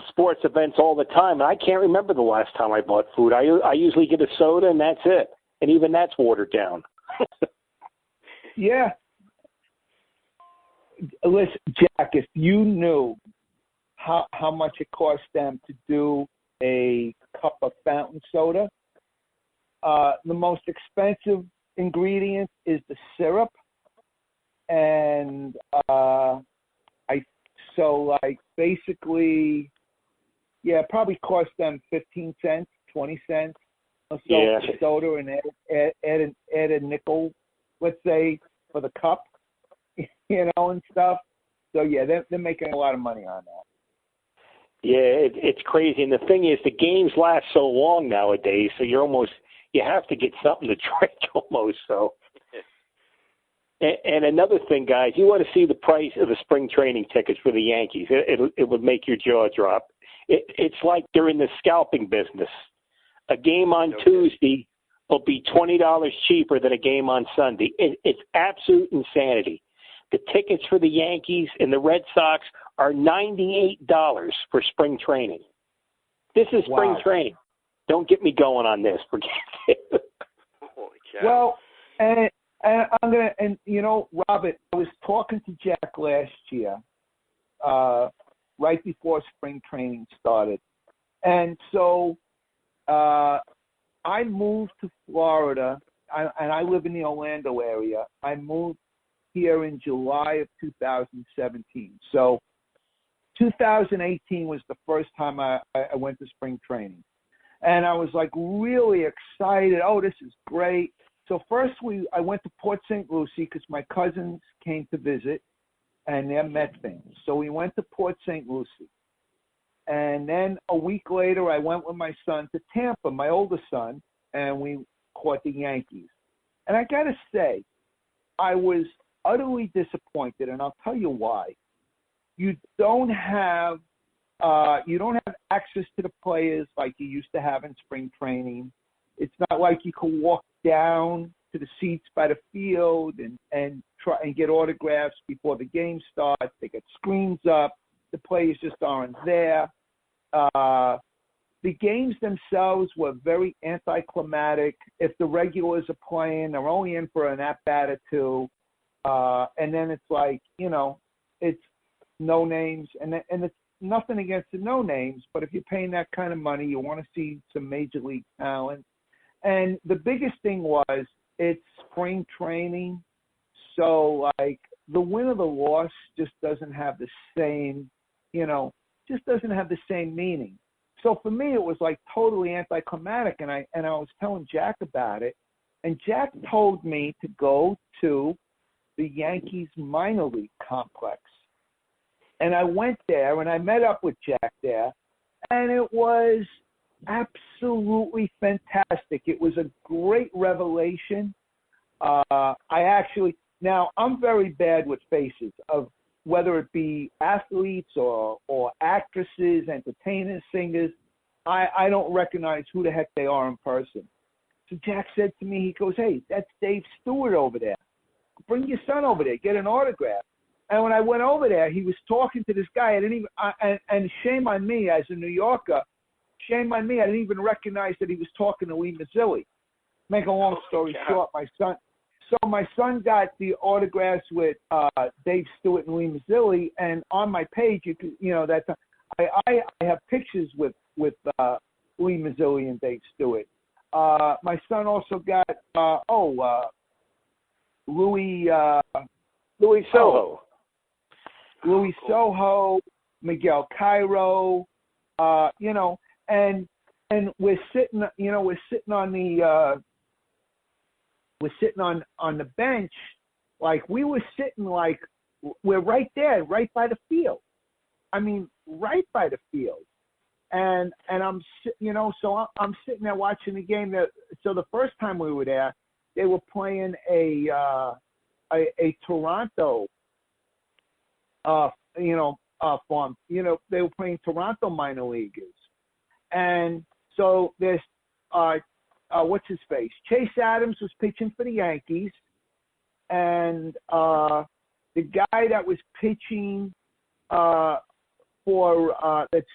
sports events all the time, and I can't remember the last time I bought food. I usually get a soda, and that's it. And even that's watered down. Yeah. Listen, Jack, if you knew how much it cost them to do a cup of fountain soda, the most expensive ingredient is the syrup. And basically, probably cost them 15 cents, 20 cents or so for the soda, and add a nickel, let's say, for the cup, and stuff. So, yeah, they're making a lot of money on that. Yeah, it's crazy. And the thing is, the games last so long nowadays, so you have to get something to drink almost, so. And another thing, guys, you want to see the price of the spring training tickets for the Yankees. It would make your jaw drop. It's like they're in the scalping business. A game on Tuesday will be $20 cheaper than a game on Sunday. It's absolute insanity. The tickets for the Yankees and the Red Sox are $98 for spring training. This is spring training. Don't get me going on this. Forget it. Holy cow. Well, and I'm gonna, Robert, I was talking to Jack last year, right before spring training started, and so I moved to Florida, and I live in the Orlando area. I moved here in July of 2017. So 2018 was the first time I went to spring training. And I was like really excited. Oh, this is great. So first I went to Port St. Lucie because my cousins came to visit, and they're Met fans. So we went to Port St. Lucie. And then a week later, I went with my son to Tampa, my older son, and we caught the Yankees. And I got to say, I was utterly disappointed, and I'll tell you why. You don't have access to the players like you used to have in spring training. It's not like you can walk down to the seats by the field and try and get autographs before the game starts. They get screens up. The players just aren't there. The games themselves were very anticlimactic. If the regulars are playing, they're only in for an at-bat or two. And then it's like, it's no names. And it's nothing against the no names, but if you're paying that kind of money, you want to see some major league talent. And the biggest thing was it's spring training. So, like, the win or the loss just doesn't have the same, just doesn't have the same meaning. So for me, it was like totally anticlimactic, and I was telling Jack about it, and Jack told me to go to the Yankees minor league complex. And I went there, and I met up with Jack there, and it was absolutely fantastic. It was a great revelation. Now, I'm very bad with faces of whether it be athletes or actresses, entertainers, singers. I don't recognize who the heck they are in person. So Jack said to me, he goes, "Hey, that's Dave Stewart over there. Bring your son over there, get an autograph." And when I went over there, he was talking to this guy. I didn't even, and shame on me as a New Yorker, shame on me, I didn't even recognize that he was talking to Lee Mazzilli. Make a long story short, my son got the autographs with Dave Stewart and Lee Mazzilli, and on my page, I have pictures with Lee Mazzilli and Dave Stewart. My son also got Louis Soho. Louis Soho, Miguel Cairo, and we're sitting on the bench, like we were sitting like we're right there, right by the field. I mean, right by the field. And I'm sitting there watching the game. So the first time we were there, they were playing a Toronto, farm. They were playing Toronto minor leaguers, and so there's what's his face? Chase Adams was pitching for the Yankees, and the guy that was pitching that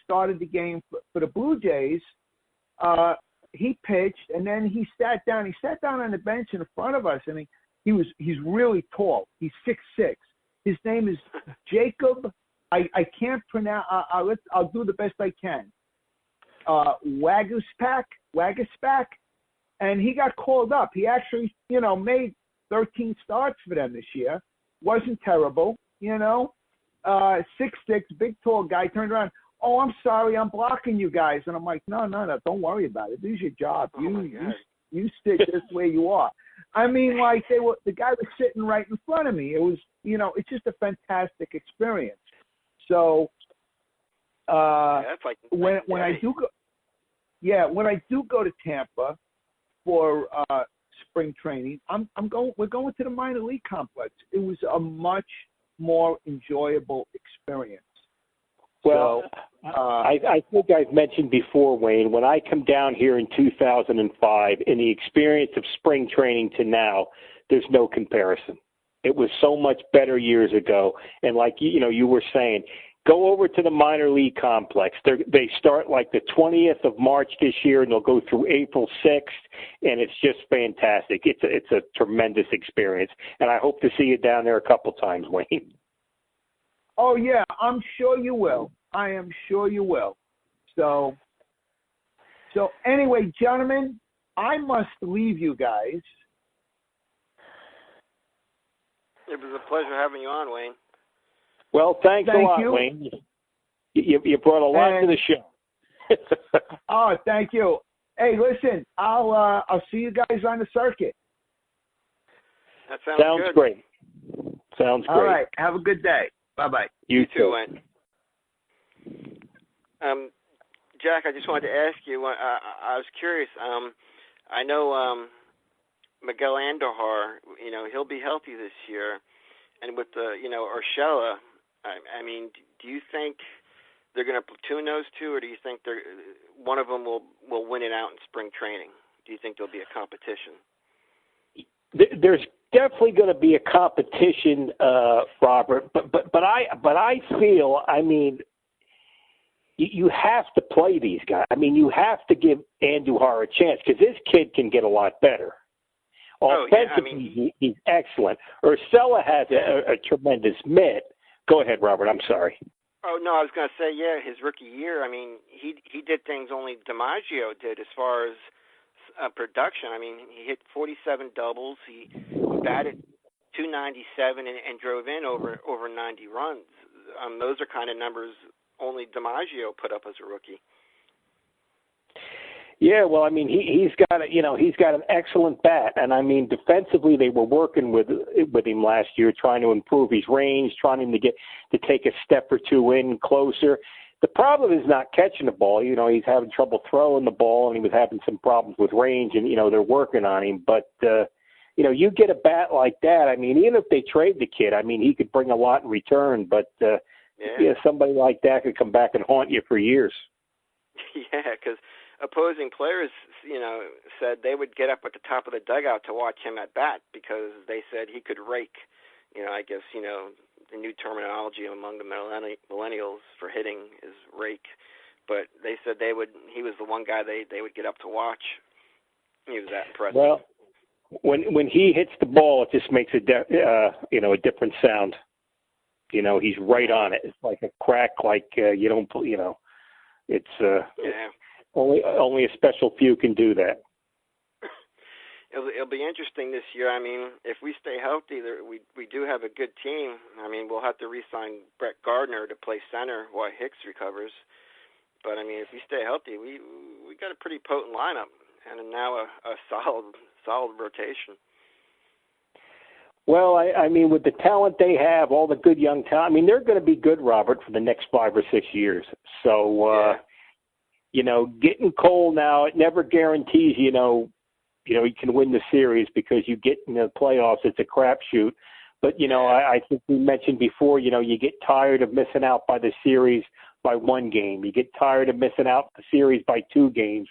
started the game for the Blue Jays, he pitched, and then he sat down. He sat down on the bench in front of us, and he's really tall. He's 6'6". His name is Jacob. I can't pronounce. I'll do the best I can. Wagaspak, and he got called up. He actually, made 13 starts for them this year. Wasn't terrible, 6'6", big tall guy. Turned around. "Oh, I'm sorry, I'm blocking you guys." And I'm like, no, don't worry about it. This is your job. You stick just where you are. I mean, like the guy was sitting right in front of me. It was, it's just a fantastic experience. So that's like when I do go to Tampa for spring training, we're going to the minor league complex. It was a much more enjoyable experience. Well, I think I've mentioned before, Wayne, when I come down here in 2005, in the experience of spring training to now, there's no comparison. It was so much better years ago. And like, you were saying, go over to the minor league complex. They start like the 20th of March this year, and they'll go through April 6th, and it's just fantastic. It's a tremendous experience, and I hope to see you down there a couple times, Wayne. Oh, yeah, I'm sure you will. I am sure you will. So anyway, gentlemen, I must leave you guys. It was a pleasure having you on, Wayne. Well, thank a lot, Wayne. You brought a lot to the show. Oh, thank you. Hey, listen, I'll see you guys on the circuit. That sounds good. Great. Sounds great. All right. Have a good day. Bye-bye. You too, Wayne. Jack, I just wanted to ask you, I was curious. I know Miguel Andujar, he'll be healthy this year. And with the, Urshela, I mean, do you think they're going to platoon those two, or do you think one of them will win it out in spring training? Do you think there'll be a competition? There's definitely going to be a competition, Robert. But I feel, I mean, you have to play these guys. I mean, you have to give Andujar a chance because this kid can get a lot better. Offensively, he's excellent. Urshela has a tremendous mitt. Go ahead, Robert. I'm sorry. Oh, no, I was going to say, his rookie year, I mean, he did things only DiMaggio did as far as production. I mean, he hit 47 doubles. He batted .297 and drove in over 90 runs. Those are kind of numbers only DiMaggio put up as a rookie. Yeah, well, I mean, he's got an excellent bat, and I mean, defensively they were working with him last year, trying to improve his range, trying him to take a step or two in closer. The problem is not catching the ball. He's having trouble throwing the ball, and he was having some problems with range, and they're working on him. But you get a bat like that. I mean, even if they trade the kid, I mean, he could bring a lot in return. But somebody like that could come back and haunt you for years. Yeah, because opposing players, said they would get up at the top of the dugout to watch him at bat because they said he could rake. I guess, the new terminology among the millennials for hitting is rake. But they said he was the one guy they would get up to watch. He was that impressive. Well, when he hits the ball, it just makes a different sound. He's right on it. It's like a crack, like you don't, it's only a special few can do that. It'll be interesting this year. I mean, if we stay healthy, we do have a good team. I mean, we'll have to re-sign Brett Gardner to play center while Hicks recovers. But I mean, if we stay healthy, we got a pretty potent lineup and now a solid rotation. Well, I mean, with the talent they have, all the good young talent, I mean, they're going to be good, Robert, for the next 5 or 6 years. So, getting Cole now, it never guarantees, he can win the series because you get in the playoffs, it's a crapshoot. But, I think we mentioned before, you get tired of missing out by the series by 1 game. You get tired of missing out the series by 2 games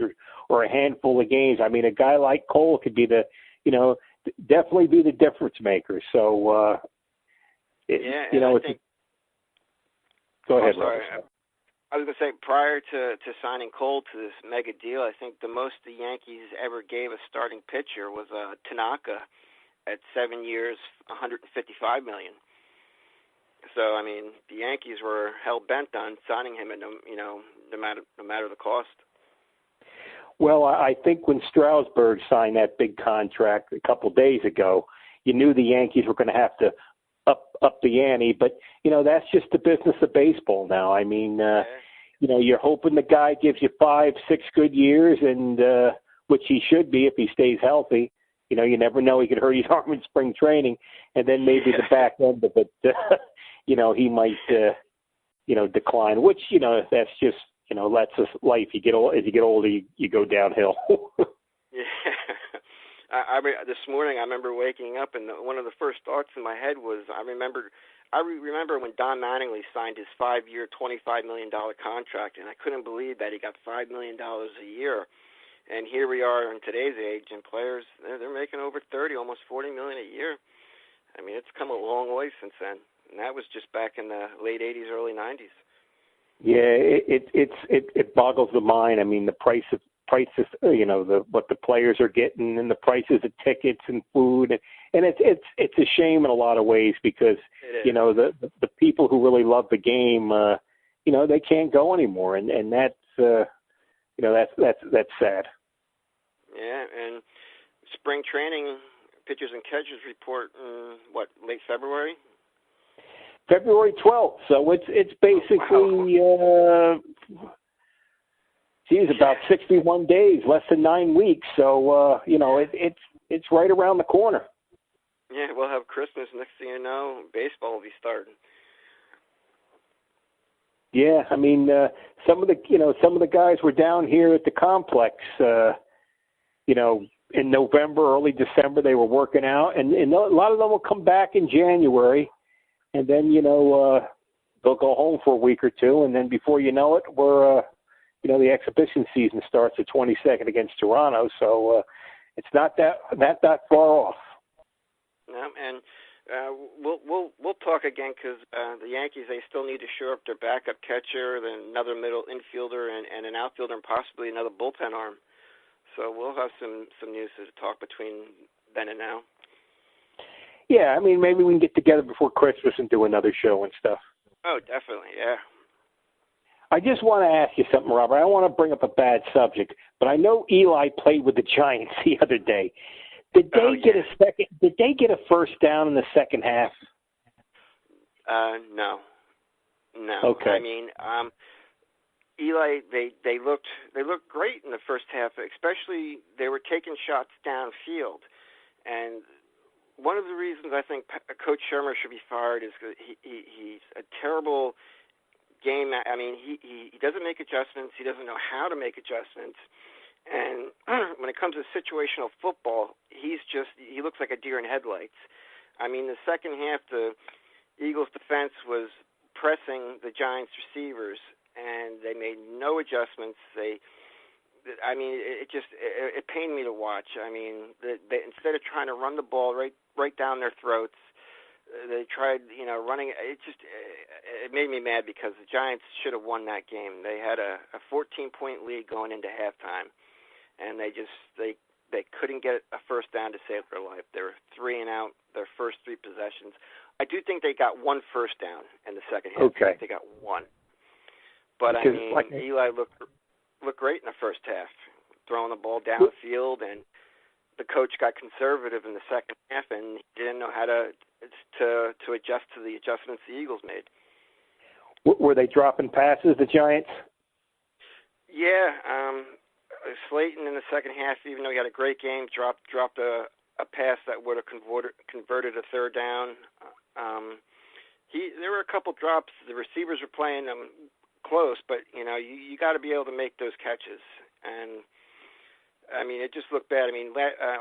or a handful of games. I mean, a guy like Cole could be definitely be the difference maker. So, I think, go ahead, sorry. Robert. I was going to say, prior to signing Cole to this mega deal, I think the most the Yankees ever gave a starting pitcher was Tanaka at 7 years, $155 million. So, I mean, the Yankees were hell-bent on signing him, at no matter the cost. Well, I think when Strasburg signed that big contract a couple days ago, you knew the Yankees were going to have to up the ante, but that's just the business of baseball now. I mean, you're hoping the guy gives you 5-6 good years, and which he should be if he stays healthy. You never know; he could hurt his arm in spring training, and then maybe the back end of it, he might, decline. Which that's just that's just life. You get old, as you get older, you go downhill. Yeah. This morning I remember waking up, and one of the first thoughts in my head was I remember when Don Mattingly signed his 5-year, $25 million contract, and I couldn't believe that he got $5 million a year. And here we are in today's age, and players they're making over 30, almost 40 million a year. I mean, it's come a long way since then, and that was just back in the late 80s, early 90s. Yeah, it boggles the mind. I mean, the prices, what the players are getting, and the prices of tickets and food, and it's a shame in a lot of ways because the people who really love the game, they can't go anymore, and that's that's sad. Yeah, and spring training pitchers and catchers report late February. February 12th. So it's basically Geez, about 61 days, less than 9 weeks. So, it's right around the corner. Yeah, we'll have Christmas. Next thing you know, baseball will be starting. Yeah, I mean, some of the guys were down here at the complex, in November, early December, they were working out, and a lot of them will come back in January, and then, they'll go home for a week or two, and then before you know it, we're, the exhibition season starts the 22nd against Toronto, so it's not that far off. No, and we'll talk again because the Yankees, they still need to shore up their backup catcher, then another middle infielder, and an outfielder, and possibly another bullpen arm. So we'll have some news to talk between then and now. Yeah, I mean, maybe we can get together before Christmas and do another show and stuff. Oh, definitely, yeah. I just want to ask you something, Robert. I don't want to bring up a bad subject, but I know Eli played with the Giants the other day. Did they get a first down in the second half? No. Okay. I mean, Eli, they looked great in the first half, especially they were taking shots downfield. And one of the reasons I think Coach Shermer should be fired is because he's a terrible game. I mean, he doesn't make adjustments. He doesn't know how to make adjustments. And when it comes to situational football, he looks like a deer in headlights. I mean, the second half, the Eagles' defense was pressing the Giants' receivers, and they made no adjustments. It pained me to watch. I mean, they instead of trying to run the ball right down their throats, they tried, running. It made me mad because the Giants should have won that game. They had a 14-point lead going into halftime, and they couldn't get a first down to save their life. They were 3 and out their first 3 possessions. I do think they got 1 first down in the second half. Okay. I think they got 1. But, Eli looked great in the first half, throwing the ball downfield, and the coach got conservative in the second half, and he didn't know how to adjust to the adjustments the Eagles made. Were they dropping passes, the Giants? Yeah. Slayton in the second half, even though he had a great game, dropped a pass that would have converted a third down. There were a couple drops. The receivers were playing them close, but you got to be able to make those catches. And I mean, it just looked bad. I mean,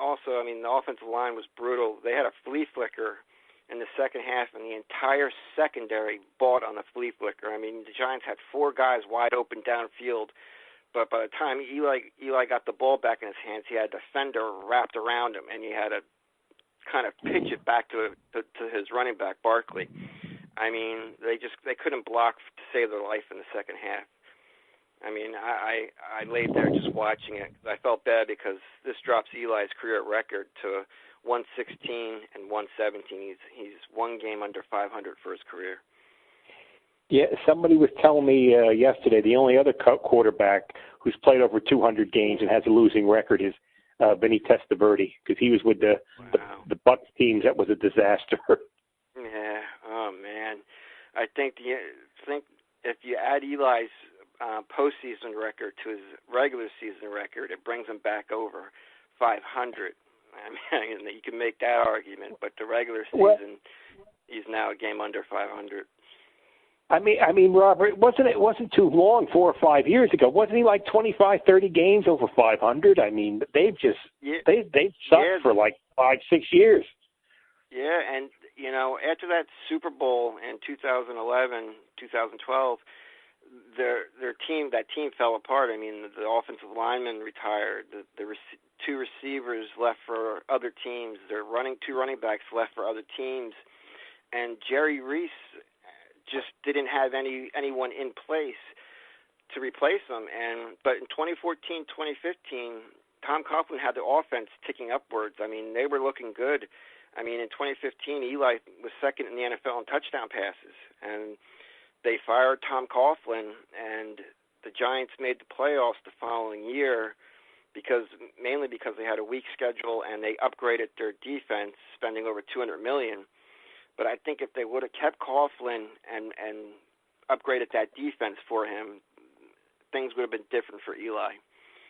also, the offensive line was brutal. They had a flea flicker in the second half, and the entire secondary bought on the flea flicker. I mean, the Giants had 4 guys wide open downfield. But by the time Eli got the ball back in his hands, he had a defender wrapped around him, and he had to kind of pitch it back to his running back, Barkley. I mean, they couldn't block to save their life in the second half. I mean, I laid there just watching it. I felt bad because this drops Eli's career record to 116 and 117. He's 1 game under 500 for his career. Yeah, somebody was telling me yesterday the only other quarterback who's played over 200 games and has a losing record is Vinny Testaverde, because he was with the Bucs teams. That was a disaster. Yeah. Oh man, I think if you add Eli's postseason record to his regular season record, it brings him back over 500. I mean, you can make that argument, but the regular season, he's now a game under 500. I mean, Robert, it wasn't too long, 4 or 5 years ago. Wasn't he like 25, 30 games over 500? I mean, they've sucked for like 5, 6 years. Yeah, and after that Super Bowl in 2011, 2012, that team fell apart. I mean, the offensive lineman retired. The 2 receivers left for other teams. Their 2 running backs left for other teams, and Jerry Reese just didn't have anyone in place to replace them. But in 2014, 2015, Tom Coughlin had the offense ticking upwards. I mean, they were looking good. I mean, in 2015, Eli was second in the NFL in touchdown passes, and they fired Tom Coughlin, and the Giants made the playoffs the following year mainly because they had a weak schedule and they upgraded their defense, spending over $200 million. But I think if they would have kept Coughlin and upgraded that defense for him, things would have been different for Eli,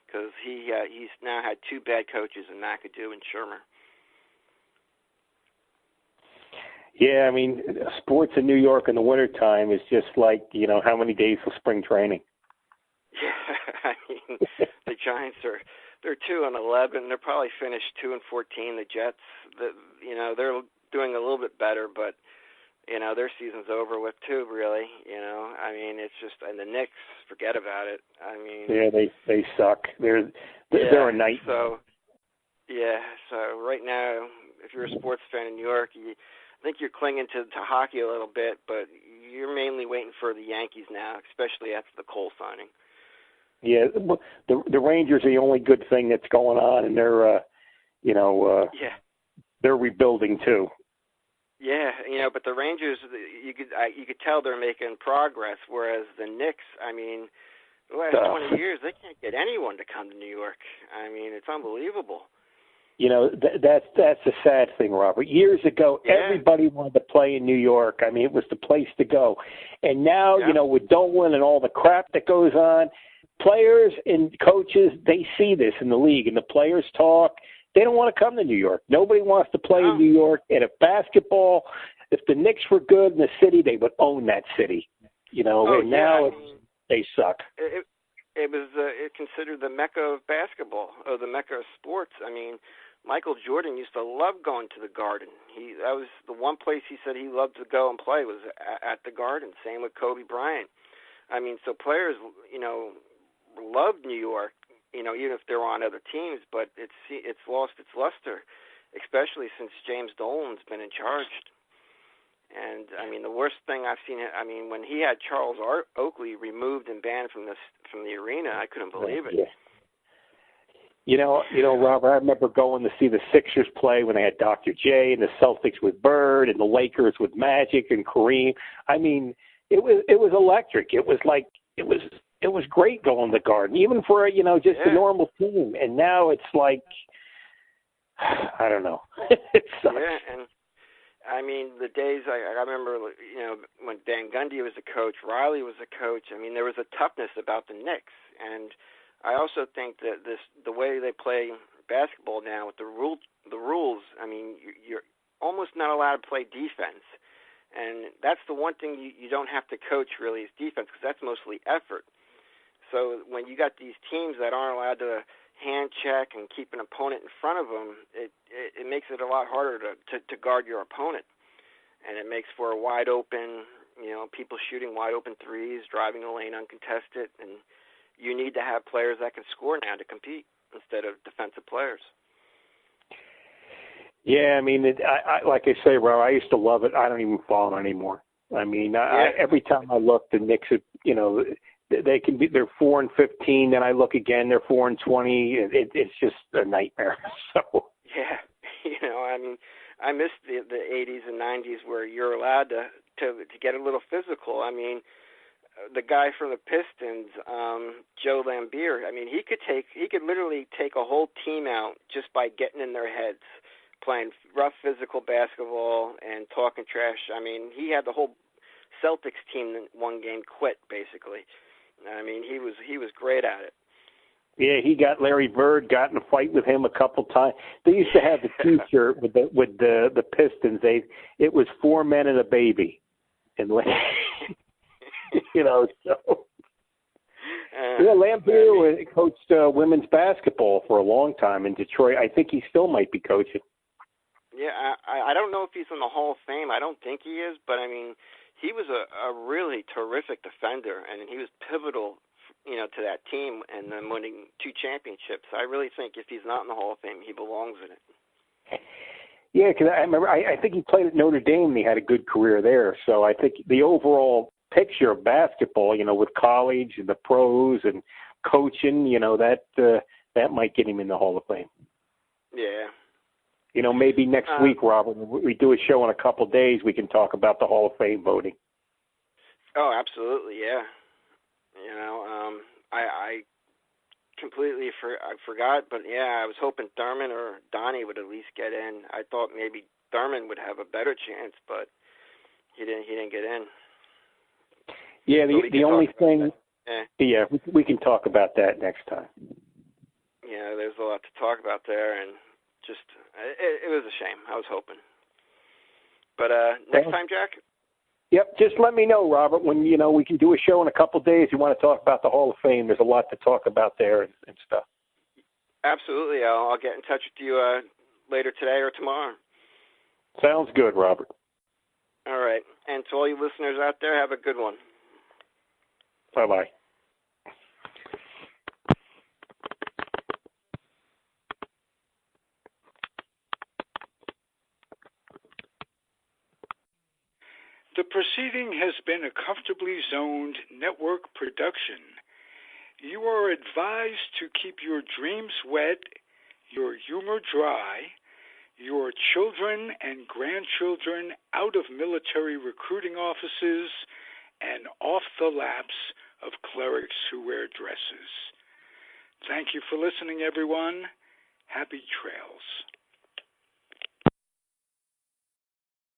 because he's now had two bad coaches in McAdoo and Shermer. Yeah, I mean, sports in New York in the wintertime is just like, how many days of spring training? Yeah, I mean, the Giants they're 2-11. They're probably finished 2-14. The Jets, they're doing a little bit better, but their season's over with too. Really, I mean, it's just, and the Knicks, forget about it. I mean, yeah, they suck. They're a nightmare. So right now, if you're a sports fan in New York, I think you're clinging to hockey a little bit, but you're mainly waiting for the Yankees now, especially after the Cole signing. Yeah, the Rangers are the only good thing that's going on, and they're, they're rebuilding too. Yeah, but the Rangers, you could tell they're making progress, whereas the Knicks, I mean, the last 20 years they can't get anyone to come to New York. I mean, it's unbelievable. That's the sad thing, Robert. Years ago, everybody wanted to play in New York. I mean, it was the place to go. And now, with Dolan and all the crap that goes on, players and coaches, they see this in the league, and the players talk. They don't want to come to New York. Nobody wants to play in New York. And if basketball, if the Knicks were good in the city, they would own that city. Now they suck. It was considered the Mecca of basketball, or the Mecca of sports. I mean, Michael Jordan used to love going to the Garden. That was the one place he said he loved to go and play was at the Garden. Same with Kobe Bryant. I mean, so players, loved New York, even if they're on other teams, but it's lost its luster, especially since James Dolan's been in charge. And I mean, the worst thing I've seen, when he had Charles Oakley removed and banned from the arena, I couldn't believe it. Yeah. Robert, I remember going to see the Sixers play when they had Dr. J, and the Celtics with Bird, and the Lakers with Magic and Kareem. I mean, it was electric. It was like it was great going to the Garden, even for a normal team. And now it's like, I don't know. It sucks. Yeah, and I mean, the days I remember, when Van Gundy was a coach, Riley was a coach. I mean, there was a toughness about the Knicks, and I also think that the way they play basketball now with the rules. I mean, you're almost not allowed to play defense, and that's the one thing you don't have to coach really is defense, because that's mostly effort. So when you got these teams that aren't allowed to hand check and keep an opponent in front of them, it makes it a lot harder to guard your opponent, and it makes for a wide open, people shooting wide open threes, driving the lane uncontested, and you need to have players that can score now to compete instead of defensive players. Yeah, I mean, I like I say, Rob, I used to love it. I don't even follow it anymore. I mean, every time I look, the Knicks, they're 4-15. Then I look again, they're 4-20. It's just a nightmare. So yeah, I miss the 80s and 90s where you're allowed to get a little physical. I mean, the guy from the Pistons, Joe Lambier. I mean, he could literally take a whole team out just by getting in their heads, playing rough physical basketball and talking trash. I mean, he had the whole Celtics team in one game quit basically. I mean, he was great at it. Yeah, he got Larry Bird got in a fight with him a couple times. They used to have the T-shirt with the Pistons. It was 4 men and a baby, and so. Lambier coached women's basketball for a long time in Detroit. I think he still might be coaching. Yeah, I don't know if he's in the Hall of Fame. I don't think he is, but I mean, he was a really terrific defender, and he was pivotal, to that team and then winning 2 championships. I really think if he's not in the Hall of Fame, he belongs in it. Yeah, because I remember I think he played at Notre Dame and he had a good career there. So I think the overall picture of basketball, with college and the pros and coaching, that might get him in the Hall of Fame. Yeah. Maybe next week, Robert, we do a show in a couple of days, we can talk about the Hall of Fame voting. Oh, absolutely, yeah. I completely forgot, but yeah, I was hoping Thurman or Donnie would at least get in. I thought maybe Thurman would have a better chance, but he didn't get in. Yeah, the only thing Yeah, we can talk about that next time. Yeah, there's a lot to talk about there, and just it was a shame. I was hoping. But next time, Jack? Yep, just let me know, Robert, when, we can do a show in a couple of days. You want to talk about the Hall of Fame. There's a lot to talk about there and stuff. Absolutely. I'll get in touch with you later today or tomorrow. Sounds good, Robert. All right. And to all you listeners out there, have a good one. Bye-bye. The proceeding has been a Comfortably Zoned network production. You are advised to keep your dreams wet, your humor dry, your children and grandchildren out of military recruiting offices and off the laps of clerics who wear dresses. Thank you for listening, everyone. Happy trails.